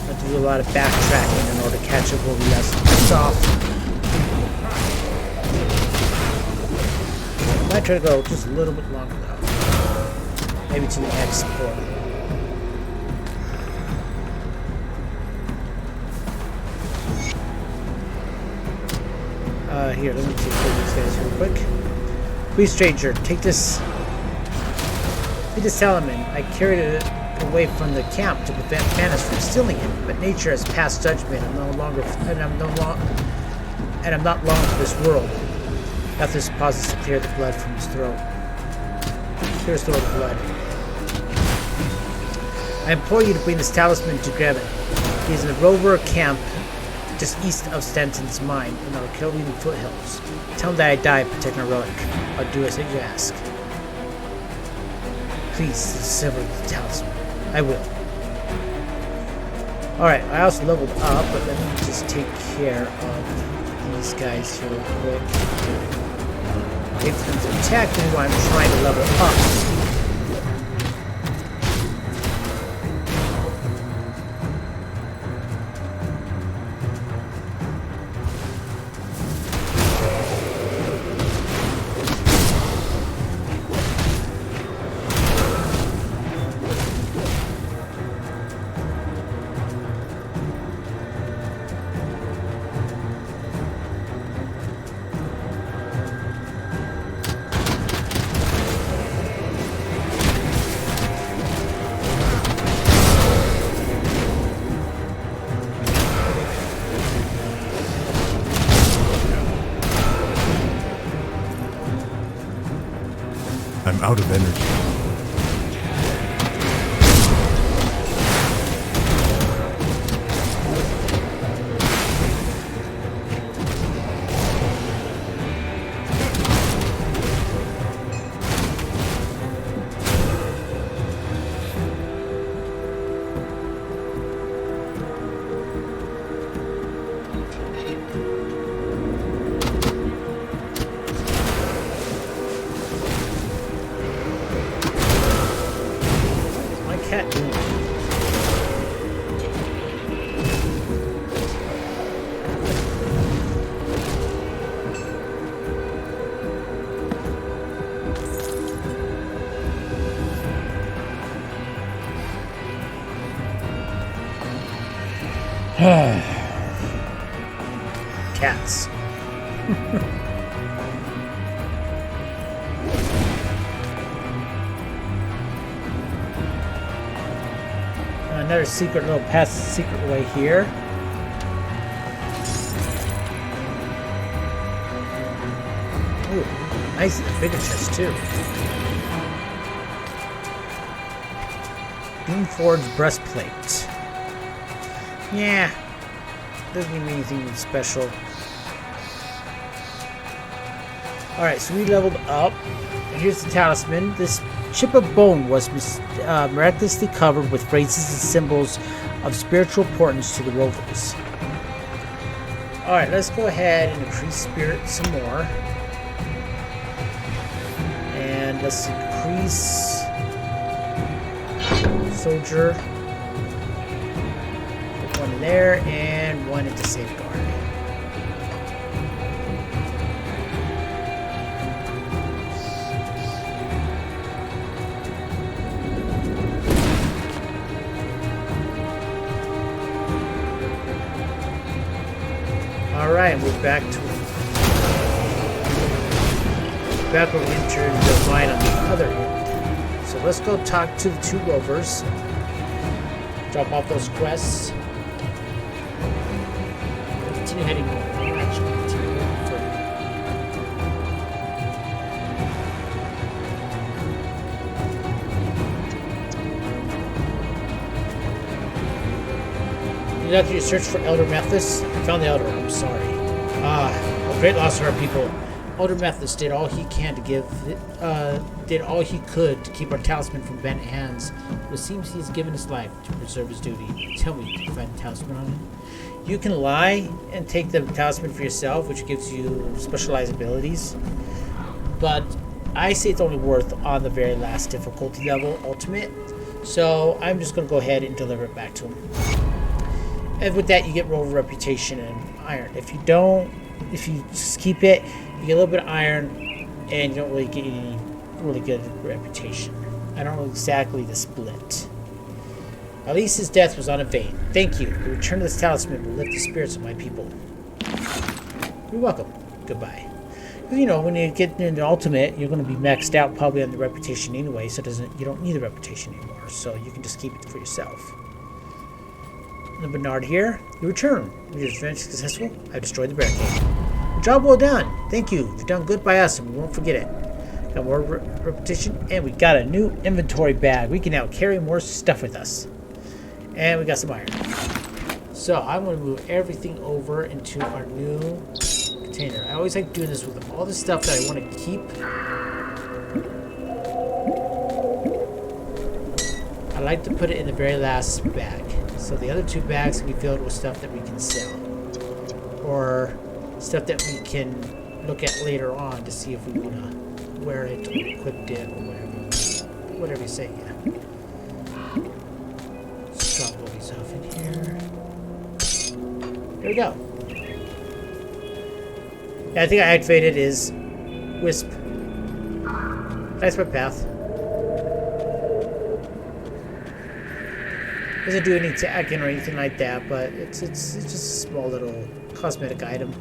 have to do a lot of backtracking in order to catch up where we left off. I might try to go just a little bit longer though. Maybe to the next portal. Here, let me take care of these guys real quick. Please, stranger, take this. Take this Talisman. I carried it away from the camp to prevent Manus from stealing it, but nature has passed judgment. I'm not long for this world. After this pauses to clear the blood from his throat. Clear his throat of blood. I implore you to bring this Talisman to Greven. He is in the Rover camp just east of Stanton's mine in the Arcadian foothills. Tell him that I died protecting a relic. I'll do as you ask. Please deliver the Talisman. I will. Alright, I also leveled up, but let me just take care of these guys here real quick. Wait for them to attack me while I'm trying to level up. I'm out of energy. Cat doing? Cats. Another secret little past secret way here. Ooh, nice bigger chest too. Doomforged breastplate. Yeah, doesn't give me anything special. Alright, so we leveled up. And here's the talisman. This chip of bone was miraculously covered with phrases and symbols of spiritual importance to the rovers. Alright, let's go ahead and increase spirit some more. And let's increase soldier. Put one in there and one into safeguard. Alright, we're back where we entered the mine on the other end. So let's go talk to the two rovers. Drop off those quests. Continue heading north. Actually, continue heading further. After you search for Elder Mathis, found the Elder. I'm sorry. A great loss to our people. Elder Mathis did all he can to did all he could to keep our talisman from bent hands. But it seems he has given his life to preserve his duty. Tell me, did you find the talisman on him? You can lie and take the talisman for yourself, which gives you specialized abilities. But I say it's only worth on the very last difficulty level, Ultimate. So I'm just going to go ahead and deliver it back to him. And with that, you get rover reputation and iron. If you just keep it, you get a little bit of iron, and you don't really get any really good reputation. I don't know exactly the split. At least his death was not in vain. Thank you. The return of this talisman will lift the spirits of my people. You're welcome. Goodbye. You know, when you get into Ultimate, you're going to be maxed out probably on the reputation anyway, so you don't need the reputation anymore. So you can just keep it for yourself. Bernard here. You return. Your revenge successful. I destroyed the barricade. Job well done. Thank you. You've done good by us, and we won't forget it. Got more repetition, and we got a new inventory bag. We can now carry more stuff with us. And we got some iron. So I'm going to move everything over into our new container. I always like doing this with all the stuff that I want to keep. I like to put it in the very last bag. So the other two bags can be filled with stuff that we can sell. Or stuff that we can look at later on to see if we want to wear it or equip it or whatever you say. Yeah. Let's drop all these off in here. There we go. Yeah, I think I activated is Wisp. That's my path. Doesn't do any attacking or anything like that, but it's just a small little cosmetic item.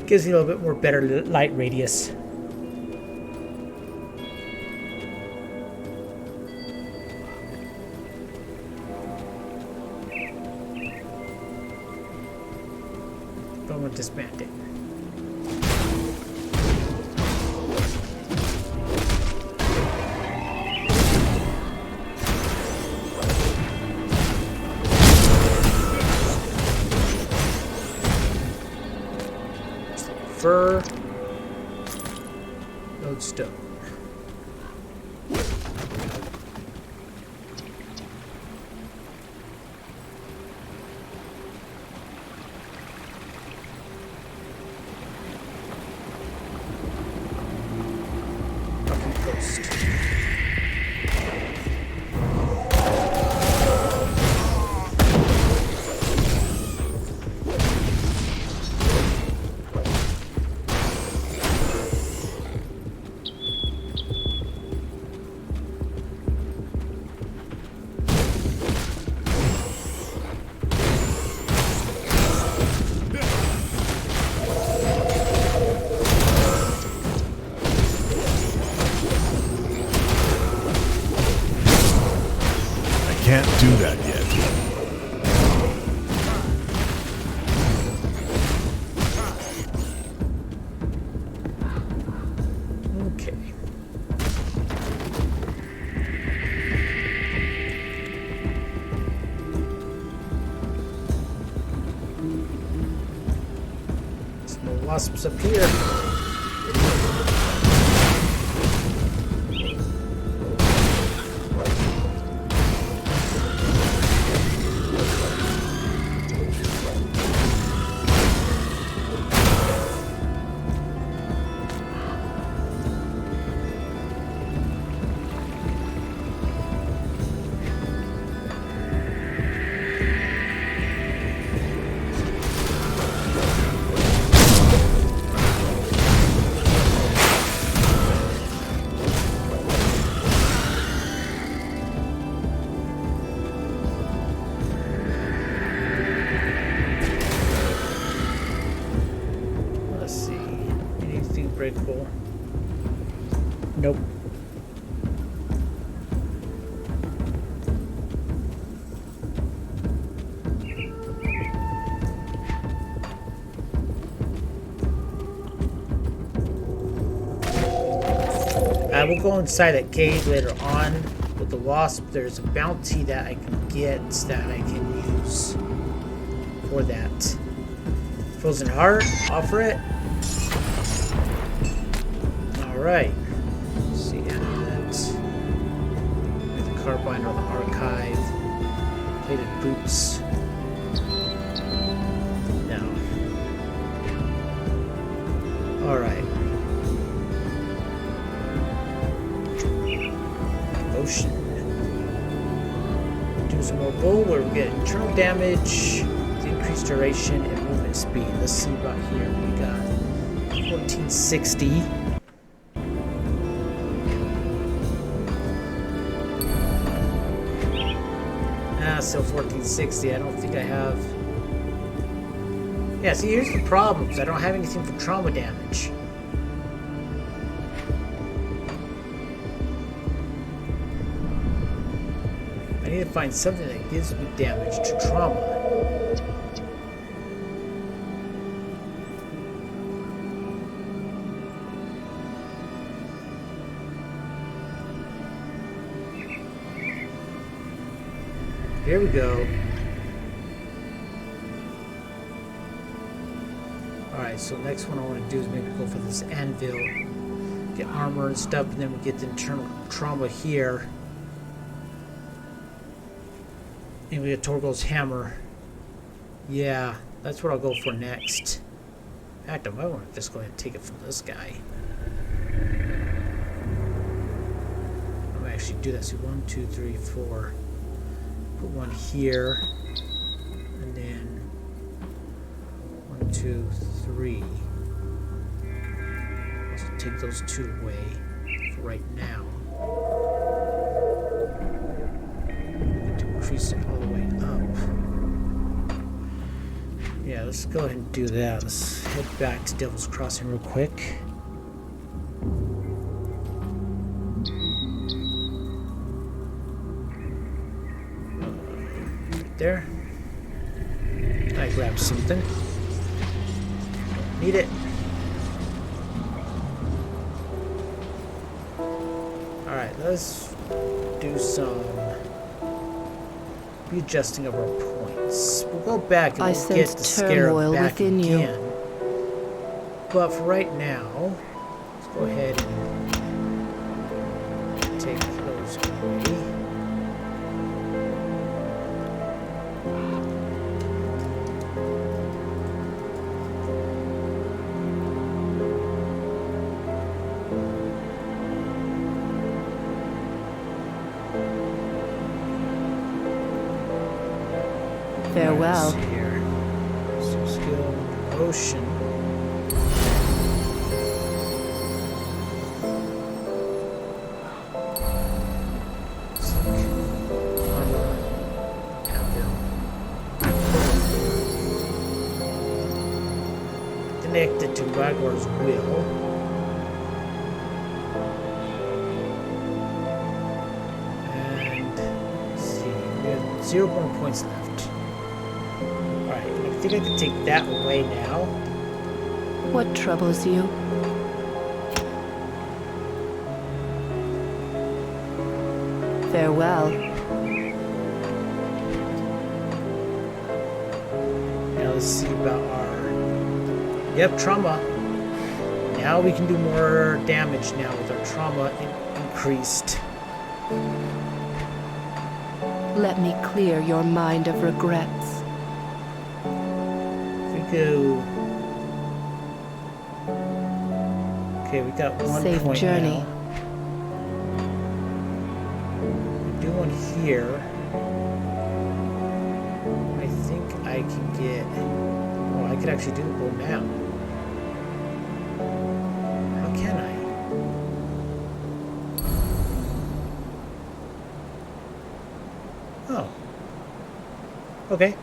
Gives me a little bit more better light radius. But I'm gonna disband it. Fur, lodestone. Post. Can't do that yet. Okay. Some more wasps up here. Pretty cool. Nope. I will go inside that cave later on with the wasp. There's a bounty that I can get that I can use for that. Frozen heart, offer it. Alright. See that. The carbine or the archive. Plated boots. No. Alright. Ocean. Do some more bow where we get internal damage, increased duration, and movement speed. Let's see about here. We got 1460. Still 1460. I don't think I have. Yeah, see, here's the problems. I don't have anything for trauma damage. I need to find something that gives me damage to trauma. Here we go. Alright, so next one I want to do is maybe go for this anvil. Get armor and stuff, and then we get the internal trauma here. And we get Torgo's hammer. Yeah, That's what I'll go for next. In fact, I might want to just go ahead and take it from this guy. I'm gonna actually do that. So 1, 2, 3, 4. Put one here, and then 1, 2, 3. So take those 2 away for right now. To increase it all the way up. Yeah, let's go ahead and do that. Let's head back to Devil's Crossing real quick. Right there. I grabbed something. Don't need it. Alright, let's do some readjusting of our points. We'll go back and we'll get the scarab back within again. you. But for right now, let's go ahead and take those away. Farewell. Let's see here. So skill, ocean. Connected to Ragor's will. And let's see, we have 0 more points left. Alright, I think I can take that away now. What troubles you? Farewell. Now let's see about our... Yep, trauma. Now we can do more damage now with our trauma increased. Let me clear your mind of regrets. If we go... Okay, we got 1 Safe point journey. now. We do one here. I think I can get... Oh, I could actually do the bow now. How can I? Oh. Okay.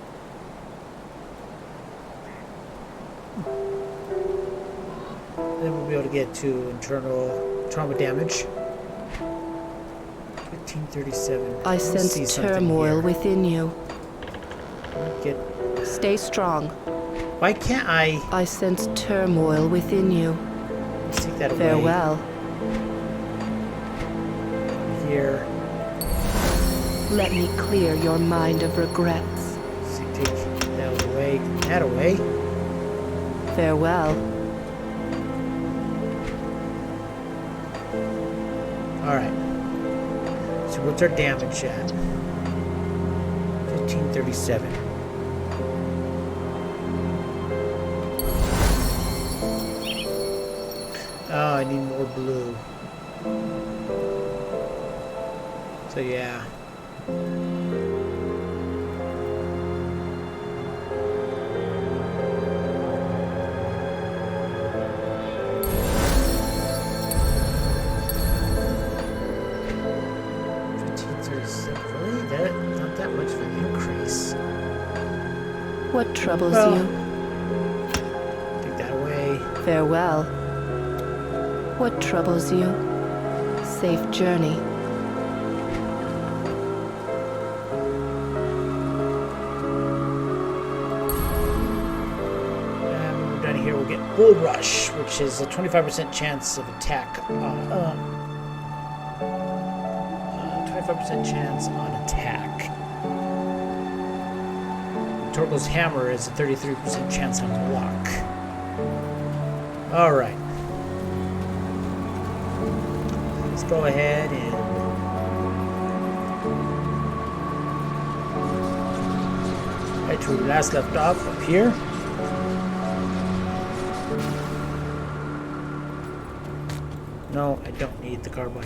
Then we'll be able to get to internal trauma damage. 1537. I Let's see sense something turmoil here. within you. Get... Stay strong. Why can't I... I sense turmoil within you. Let's take that away. Farewell. Here. Let me clear your mind of regrets. Let's see, take that away. That away. Farewell. Alright. So what's our damage at? 1537. Oh, I need more blue. So yeah. Really? Not that much of an increase. What troubles Well. you? Take that away. Farewell. What troubles you? Safe journey. And down here we'll get Bull Rush, which is a 25% chance of attack. 25% chance on attack. Torgo's Hammer is a 33% chance on block. Alright. Let's go ahead and... Right to where we last left off, up here. No, I don't need the carbine.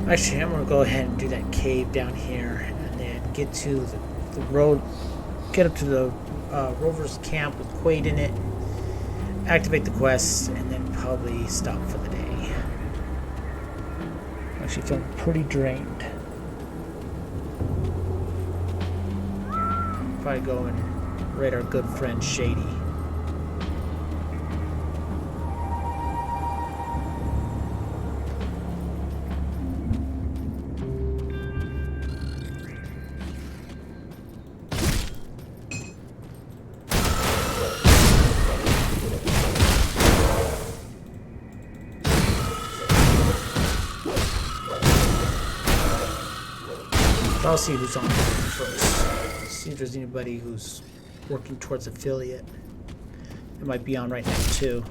Actually, I'm gonna go ahead and do that cave down here, and then get to the road, get up to the Rover's camp with Quaid in it, activate the quest, and then probably stop for the day. I'm actually feeling pretty drained. Probably go and raid our good friend Shady. I'll see who's on board first. See if there's anybody who's working towards affiliate. It might be on right now too.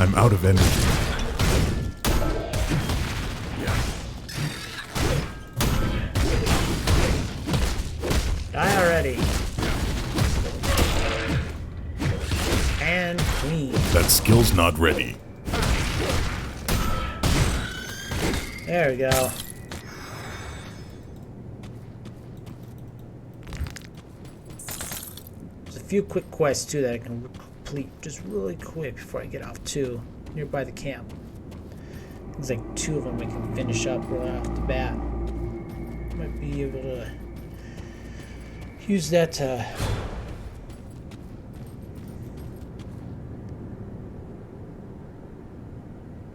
I'm out of energy. Die already. And clean. That skill's not ready. There we go. There's a few quick quests too that I can complete just really quick before I get off too, nearby the camp. There's like 2 of them I can finish up right off the bat. Might be able to use that to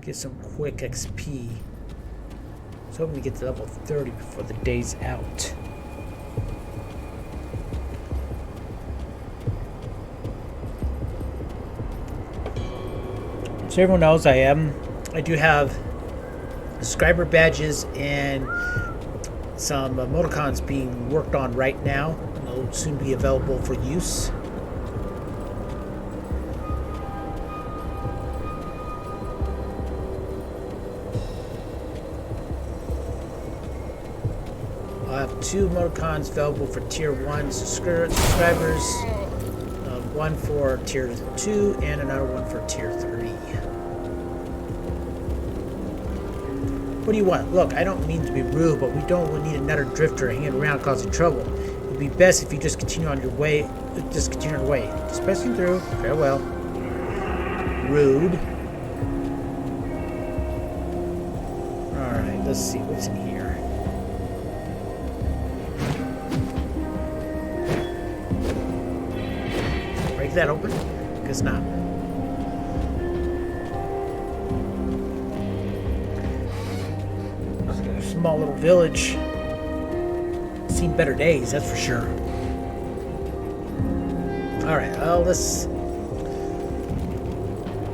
get some quick XP. I was hoping to get to level 30 before the day's out. So everyone knows I do have subscriber badges and some emoticons being worked on right now. They'll soon be available for use. I'll have 2 emoticons available for tier 1 subscribers, 1 for tier 2 and another one for tier 3. What do you want? Look, I don't mean to be rude, but we don't need another drifter hanging around causing trouble. It'd be best if you just continue on your way. Just continue on your way. Just passing through. Farewell. Rude. Alright, let's see what's in here. Break that open? Guess not. Small little village. seen better days, that's for sure. Alright, well, let's...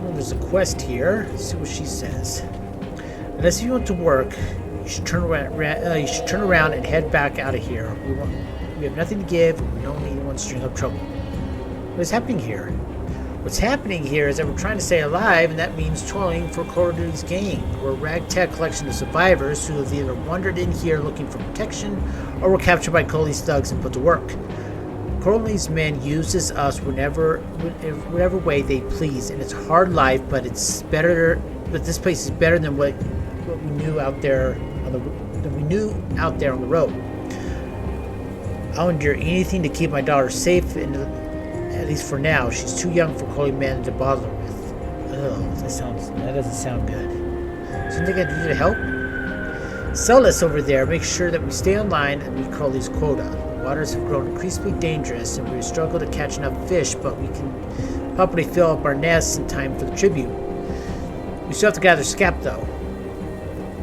Well, there's a quest here. Let's see what she says. Unless you want to work, you should turn around and head back out of here. We have nothing to give, and we don't need anyone stirring up trouble. What is happening here? What's happening here is that we're trying to stay alive, and that means toiling for Corady's gang. We're a ragtag collection of survivors who have either wandered in here looking for protection, or were captured by Corady's thugs and put to work. Corady's men uses us whatever way they please, and it's a hard life, but it's better. But this place is better than what we knew out there on the road. I'll endure anything to keep my daughter safe, and at least for now, she's too young for Corey men to bother with. Ugh, that doesn't sound good. Something I can do to help? Celis over there makes sure that we stay online and meet Crowley's quota. The waters have grown increasingly dangerous, and we struggle to catch enough fish, but we can probably fill up our nests in time for the tribute. We still have to gather scap, though.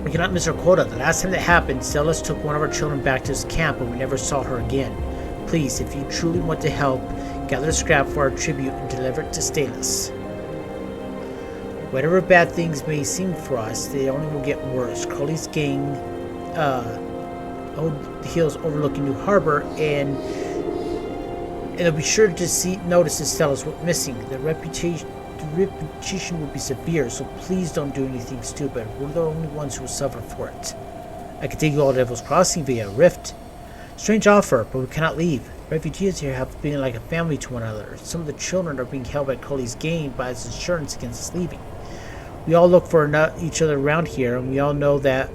We cannot miss our quota. The last time that happened, Celis took one of our children back to his camp, and we never saw her again. Please, if you truly want to help, gather scrap for our tribute and deliver it to Stalis. Whatever bad things may seem for us, they only will get worse. Crowley's gang hold the hills overlooking New Harbor, and they'll be sure to notice that Stalis went missing. The reputation would be severe, so please don't do anything stupid. We're the only ones who will suffer for it. I can take you all to Devil's Crossing via a rift. Strange offer, but we cannot leave. Refugees here have been like a family to one another. Some of the children are being held by Crowley's gang by his insurance against us leaving. We all look for each other around here, and we all know that.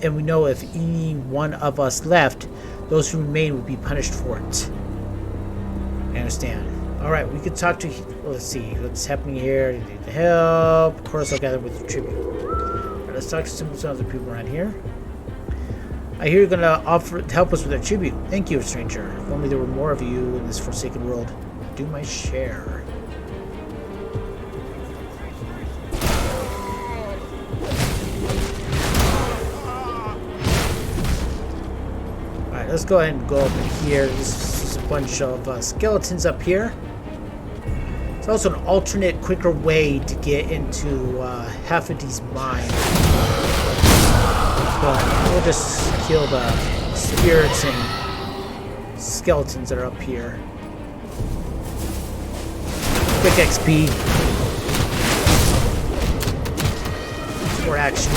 And we know if any one of us left, those who remain would be punished for it. I understand. All right, we could talk to. Well, let's see what's happening here. Need the help. Of course, I'll gather with the tribute. All right, let's talk to some other people around here. I hear you're going to offer to help us with our tribute. Thank you, stranger. If only there were more of you in this forsaken world. I'd do my share. Alright, let's go ahead and go up in here. This is a bunch of skeletons up here. It's also an alternate, quicker way to get into Half-These mines. But we'll just kill the spirits and skeletons that are up here. Quick XP. More action.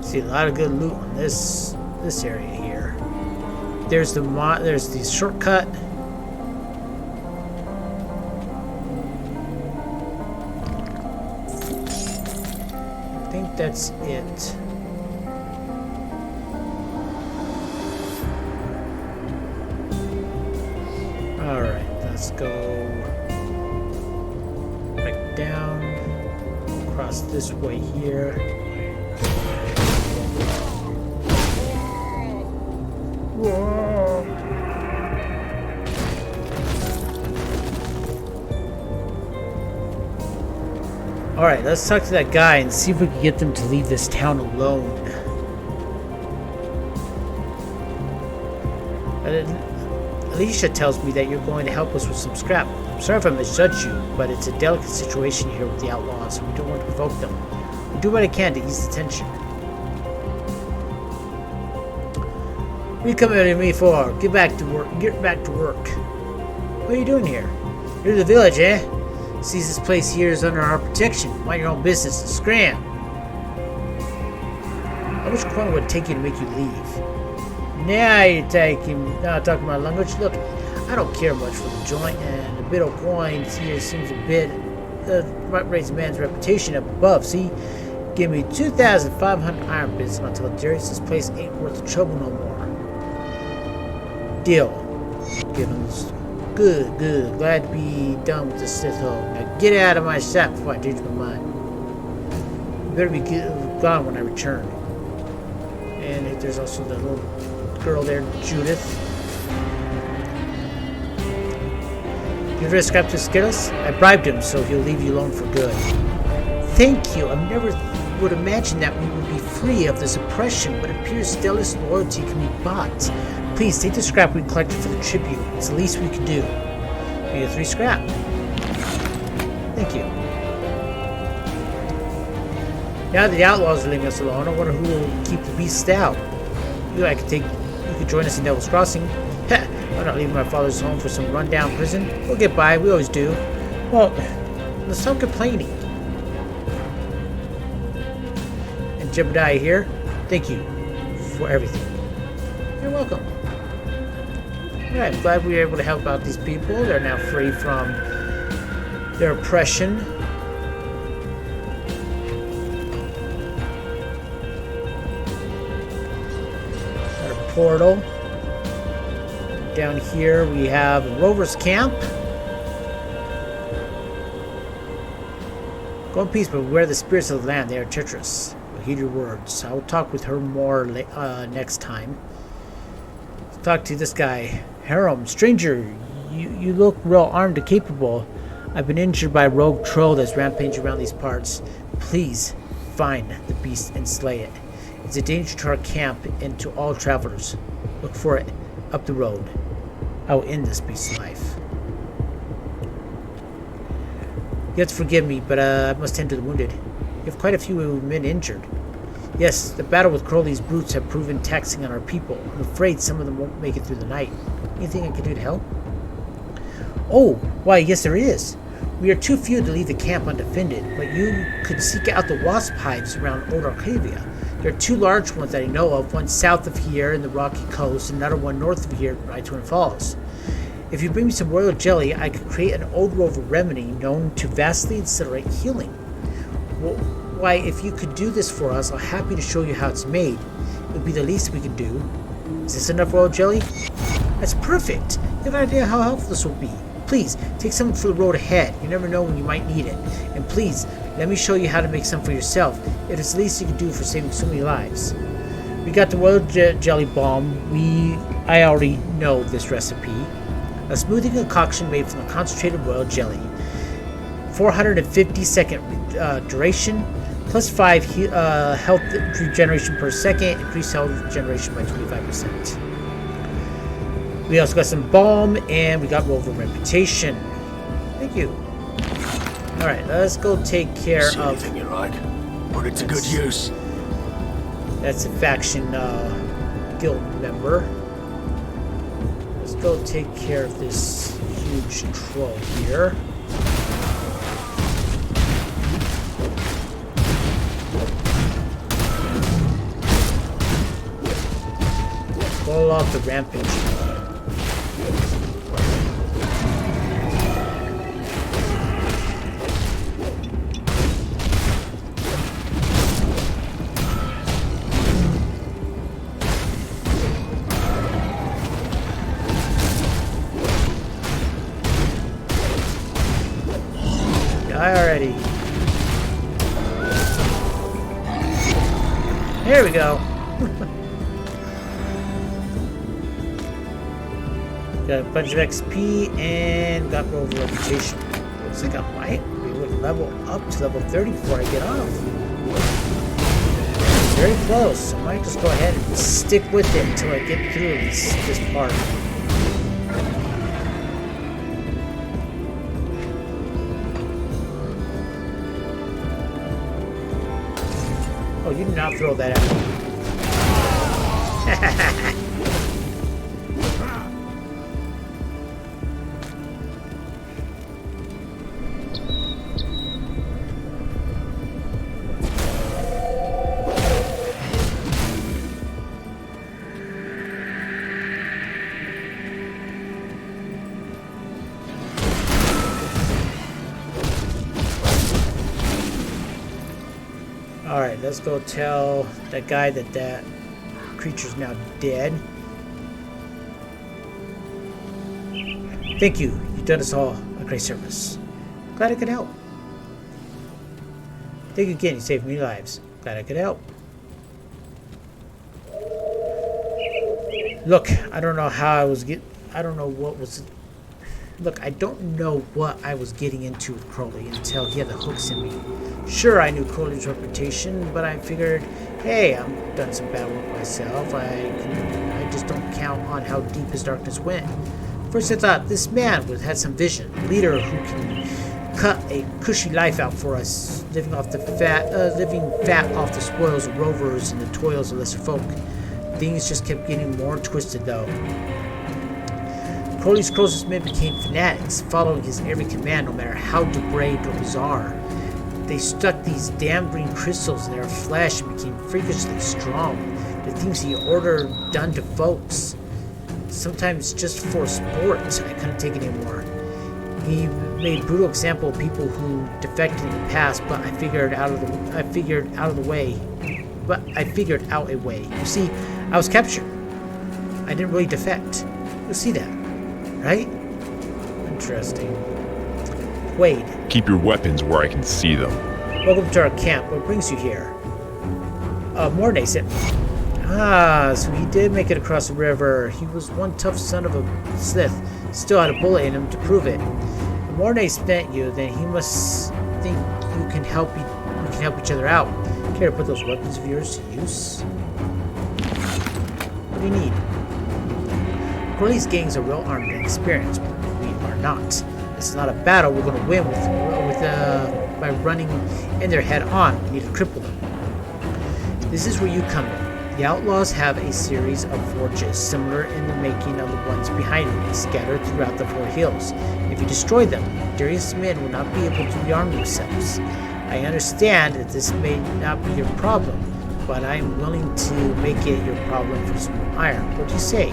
See a lot of good loot on this area here. There's the shortcut. I think that's it. All right, let's go back down, across this way here. Alright, let's talk to that guy and see if we can get them to leave this town alone. Alicia tells me that you're going to help us with some scrap. I'm sorry if I misjudged you, but it's a delicate situation here with the outlaws, and we don't want to provoke them. We'll do what I can to ease the tension. What are you coming to me for? Get back to work. What are you doing here? You're the village, eh? Sees this place here is under our protection. Mind your own business and scram. How much coin would it take you to make you leave? Now you're talking my language. Look, I don't care much for the joint, and a bit of coin here seems a bit might raise a man's reputation up above. See, Give me 2,500 iron bits until Darius's place ain't worth the trouble no more. Deal. Give him this. Good, good. Glad to be done with this Sith hole. Now get out of my shop before I change my mind. You better be gone when I return. And there's also the little girl there, Judith. You ever scrap to Skittles? I bribed him, so he'll leave you alone for good. Thank you. I never would imagine that we would be free of this oppression, but it appears Stella's loyalty can be bought. Please take the scrap we collected for the tribute. It's the least we can do. We have 3 scrap. Thank you. Now that the outlaws are leaving us alone, I wonder who will keep the beasts out. You could join us in Devil's Crossing. Heh, I'm not leaving my father's home for some rundown prison. We'll get by, we always do. Well, let's stop complaining. And Jebediah here, thank you for everything. You're welcome. Alright, I'm glad we were able to help out these people. They're now free from their oppression. Got a portal. Down here we have a rover's camp. Go in peace, but beware the spirits of the land. They are treacherous. Heed your words. I will talk with her more next time. Let's talk to this guy. Harem, stranger, you look real armed and capable. I've been injured by a rogue troll that's rampaging around these parts. Please find the beast and slay it. It's a danger to our camp and to all travelers. Look for it up the road. I will end this beast's life. You have to forgive me, but I must tend to the wounded. You have quite a few men injured. Yes, the battle with Crowley's brutes have proven taxing on our people. I'm afraid some of them won't make it through the night. Anything I can do to help? Oh, why, yes there is. We are too few to leave the camp undefended, but you could seek out the wasp hives around Old Arcadia. There are 2 large ones that I know of, one south of here in the rocky coast, and another one north of here by Twin Falls. If you bring me some royal jelly, I could create an old rover remedy known to vastly accelerate healing. Well, why, if you could do this for us, I'm happy to show you how it's made. It would be the least we could do. Is this enough royal jelly? That's perfect. You have an idea how helpful this will be. Please, take some for the road ahead. You never know when you might need it. And please, let me show you how to make some for yourself. It is the least you can do for saving so many lives. We got the royal jelly bomb. I already know this recipe. A smoothing concoction made from the concentrated royal jelly. 450-second duration, plus 5 health regeneration per second, increased health regeneration by 25%. We also got some balm, and we got rover reputation. Thank you. Alright, let's go take care See of... anything you like. Put it to good use. That's a faction guild member. Let's go take care of this huge troll here. Pull off the rampage. Die already. There we go. Got a bunch of XP and got rover reputation. Looks like I might be able to level up to level 30 before I get off. Very close. I might just go ahead and stick with it until I get through this part. Oh, you did not throw that at me. Alright, Alright, let's go tell that guy that that creature's now dead. Thank you. You've done us all a great service. Glad I could help. Thank you again. You saved many lives. Glad I could help. Look, I don't know how I was I don't know what was... Look, I don't know what I was getting into with Crowley until he had the hooks in me. Sure, I knew Crowley's reputation, but I figured, hey, I've done some bad work myself. I just don't count on how deep his darkness went. First I thought, this man had some vision. A leader who can cut a cushy life out for us, living fat off the spoils of rovers and the toils of lesser folk. Things just kept getting more twisted, though. Crowley's closest men became fanatics, following his every command, no matter how depraved or bizarre. They stuck these damn green crystals in their flesh and became freakishly strong. The things he ordered done to folks, sometimes just for sport, I couldn't take it anymore. He made brutal example of people who defected in the past, but I figured out a way. You see, I was captured. I didn't really defect. You'll see that, right? Interesting. Wade. Keep your weapons where I can see them. Welcome to our camp. What brings you here? Mornay said. Ah, so he did make it across the river. He was one tough son of a Sith. Still had a bullet in him to prove it. If Mornay spent you, then he must think we can help each other out. Care to put those weapons of yours to use? What do you need? Crowley's gangs are well armed and experienced, but we are not. This is not a battle we're going to win by running in their head on. We need to cripple them. This is where you come in. The outlaws have a series of forges, similar in the making of the ones behind me, scattered throughout the four hills. If you destroy them, Darius' men will not be able to rearm themselves. I understand that this may not be your problem, but I am willing to make it your problem for some iron. What do you say?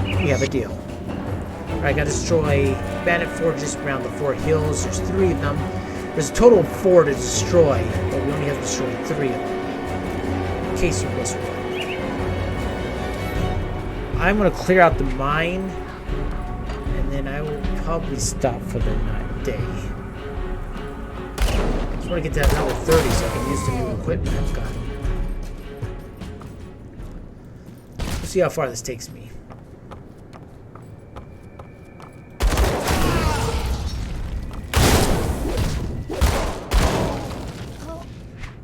We have a deal. I gotta destroy bandit forges around the four hills. There's 3 of them. There's a total of 4 to destroy, but we only have to destroy 3 of them. In case you missed one. I'm gonna clear out the mine, and then I will probably stop for the day. I just want to get to that level 30 so I can use the new equipment I've got. We'll see how far this takes me.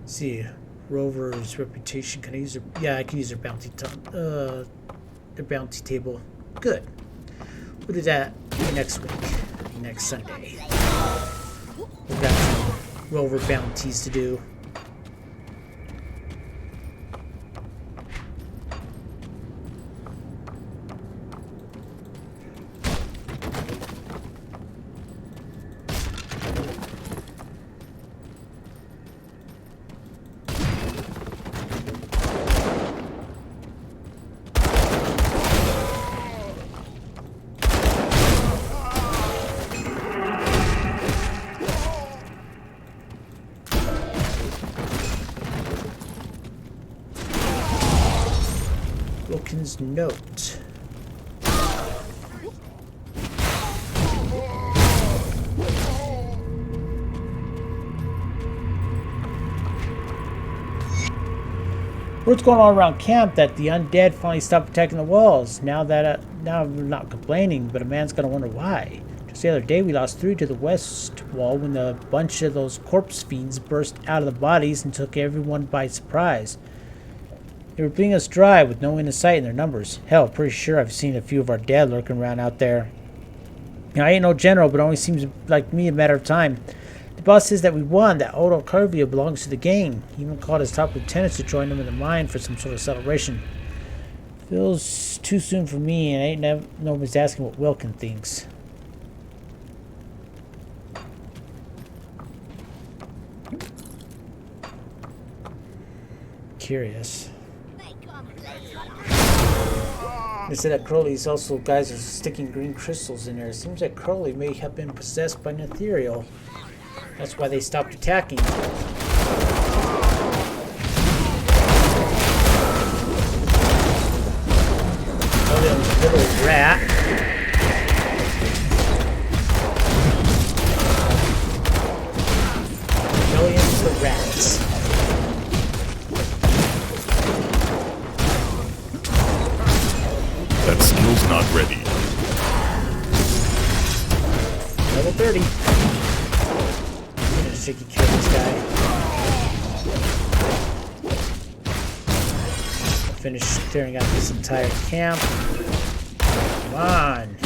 See, Rover's reputation. Can I use their? Yeah, I can use their bounty. Their bounty table. Good. We'll do that next week, next Sunday. We've got some Rover bounties to do. Wilkins' note. What's going on around camp that the undead finally stopped attacking the walls? Now we're not complaining, but a man's gonna wonder why. Just the other day we lost 3 to the west wall when a bunch of those corpse fiends burst out of the bodies and took everyone by surprise. They were bleeding us dry with no end in sight in their numbers. Hell, pretty sure I've seen a few of our dead lurking around out there. You know, I ain't no general, but it only seems like me a matter of time. The boss says that we won, that old Arcavia belongs to the gang. He even called his top lieutenants to join him in the mine for some sort of celebration. Feels too soon for me, and nobody's asking what Wilkin thinks. Curious. They said that Crowley's also guys are sticking green crystals in there. It seems like Crowley may have been possessed by an ethereal. That's why they stopped attacking. little rat. Millions of rats. That skill's not ready. Level 30. I'm gonna shaky kill this guy. I'll finish clearing out this entire camp. Come on.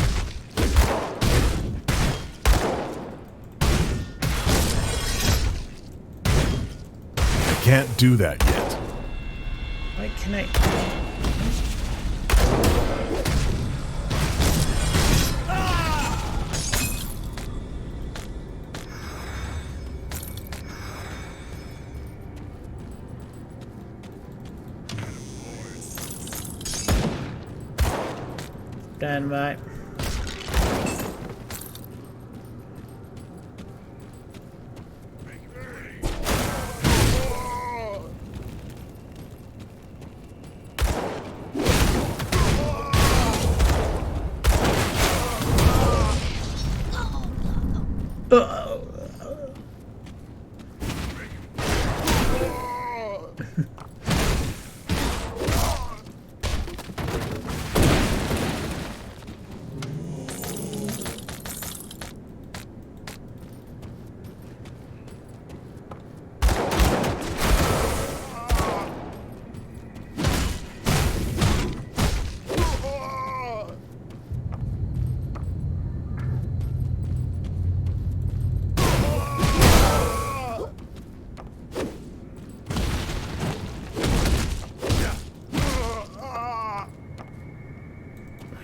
I can't do that yet. Why can I? Dynamite.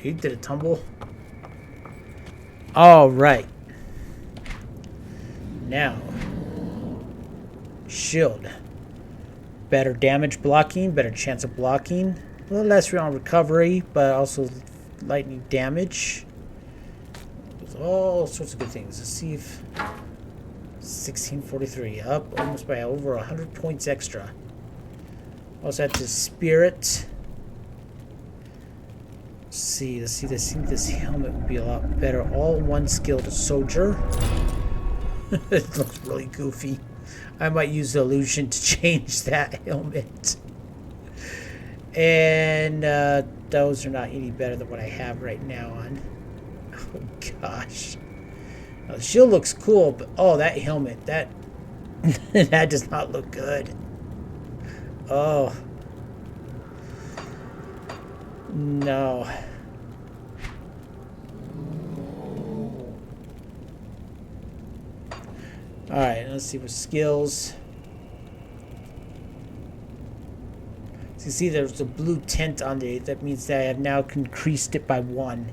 He did a tumble. All right. Now, shield. Better damage blocking, better chance of blocking. A little less on recovery, but also lightning damage. There's all sorts of good things. Let's see if 1643 up almost by over 100 points extra. Also had the spirit. Let's see. I think this helmet would be a lot better. All one skilled soldier. It looks really goofy. I might use the illusion to change that helmet. And those are not any better than what I have right now on. Oh gosh. Now, the shield looks cool, but oh, that helmet, that that does not look good. Oh. No. Alright, let's see what skills. So you see there's a blue tint on the, that means that I have now increased it by 1.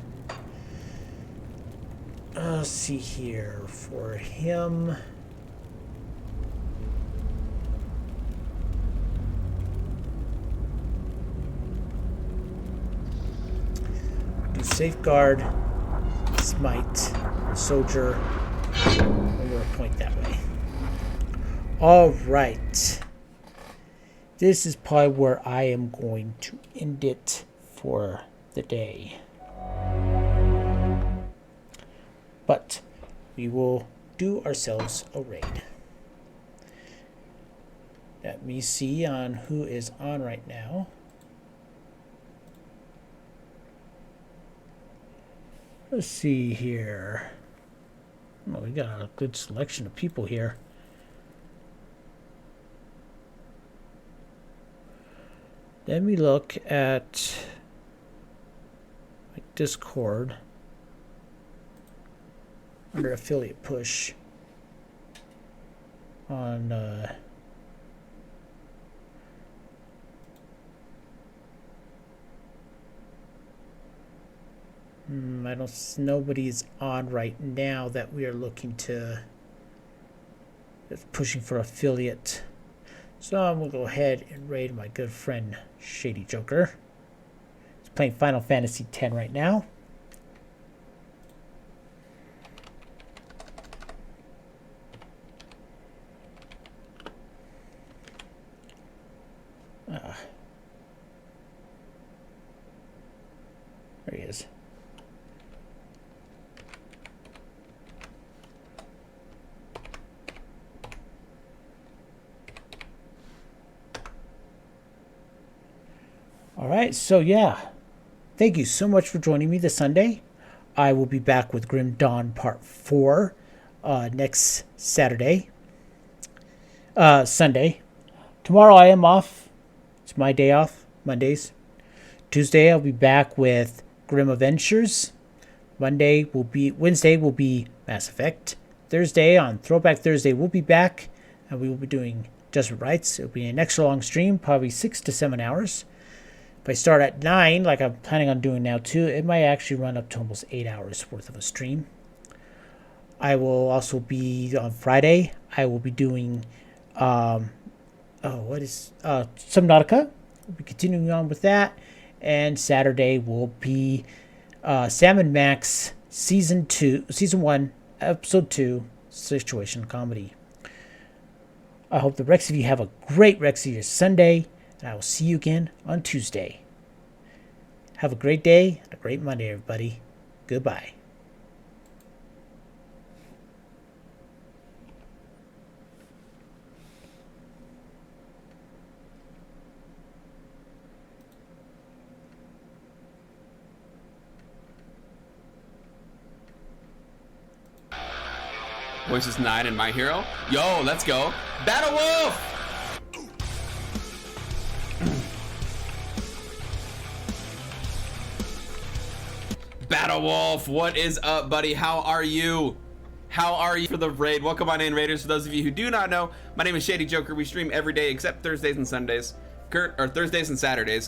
Let's see here for him. Do safeguard, smite, soldier, and we'll point that way. All right. This is probably where I am going to end it for the day. But we will do ourselves a raid. Let me see on who is on right now. Let's see here. Oh, we got a good selection of people here. Let me look at my Discord under affiliate push on I don't. Nobody's on right now that we are looking to. That's pushing for affiliate. So I'm gonna go ahead and raid my good friend Shady Joker. He's playing Final Fantasy X right now. There he is. All right, so yeah, thank you so much for joining me this Sunday. I will be back with Grim Dawn Part 4 next Sunday. Tomorrow I am off. It's my day off, Mondays. Tuesday I'll be back with Grim Adventures. Wednesday will be Mass Effect. Thursday, on Throwback Thursday, we'll be back, and we will be doing Just Rights. It'll be an extra long stream, probably 6 to 7 hours. If I start at 9, like I'm planning on doing now too, it might actually run up to almost 8 hours worth of a stream. I will also be on Friday. I will be doing Subnautica. We'll be continuing on with that. And Saturday will be Sam and Max Season 1, Episode 2, Situation Comedy. I hope the rest of you have a great rest of your Sunday, and I will see you again on Tuesday. Have a great day and a great Monday, everybody. Goodbye. Voices 9 and My Hero. Yo, let's go. Battle Wolf! Battle Wolf, what is up, buddy? How are you? How are you for the raid? Welcome on in, Raiders. For those of you who do not know, my name is Shady Joker. We stream every day except Thursdays and Sundays. Thursdays and Saturdays.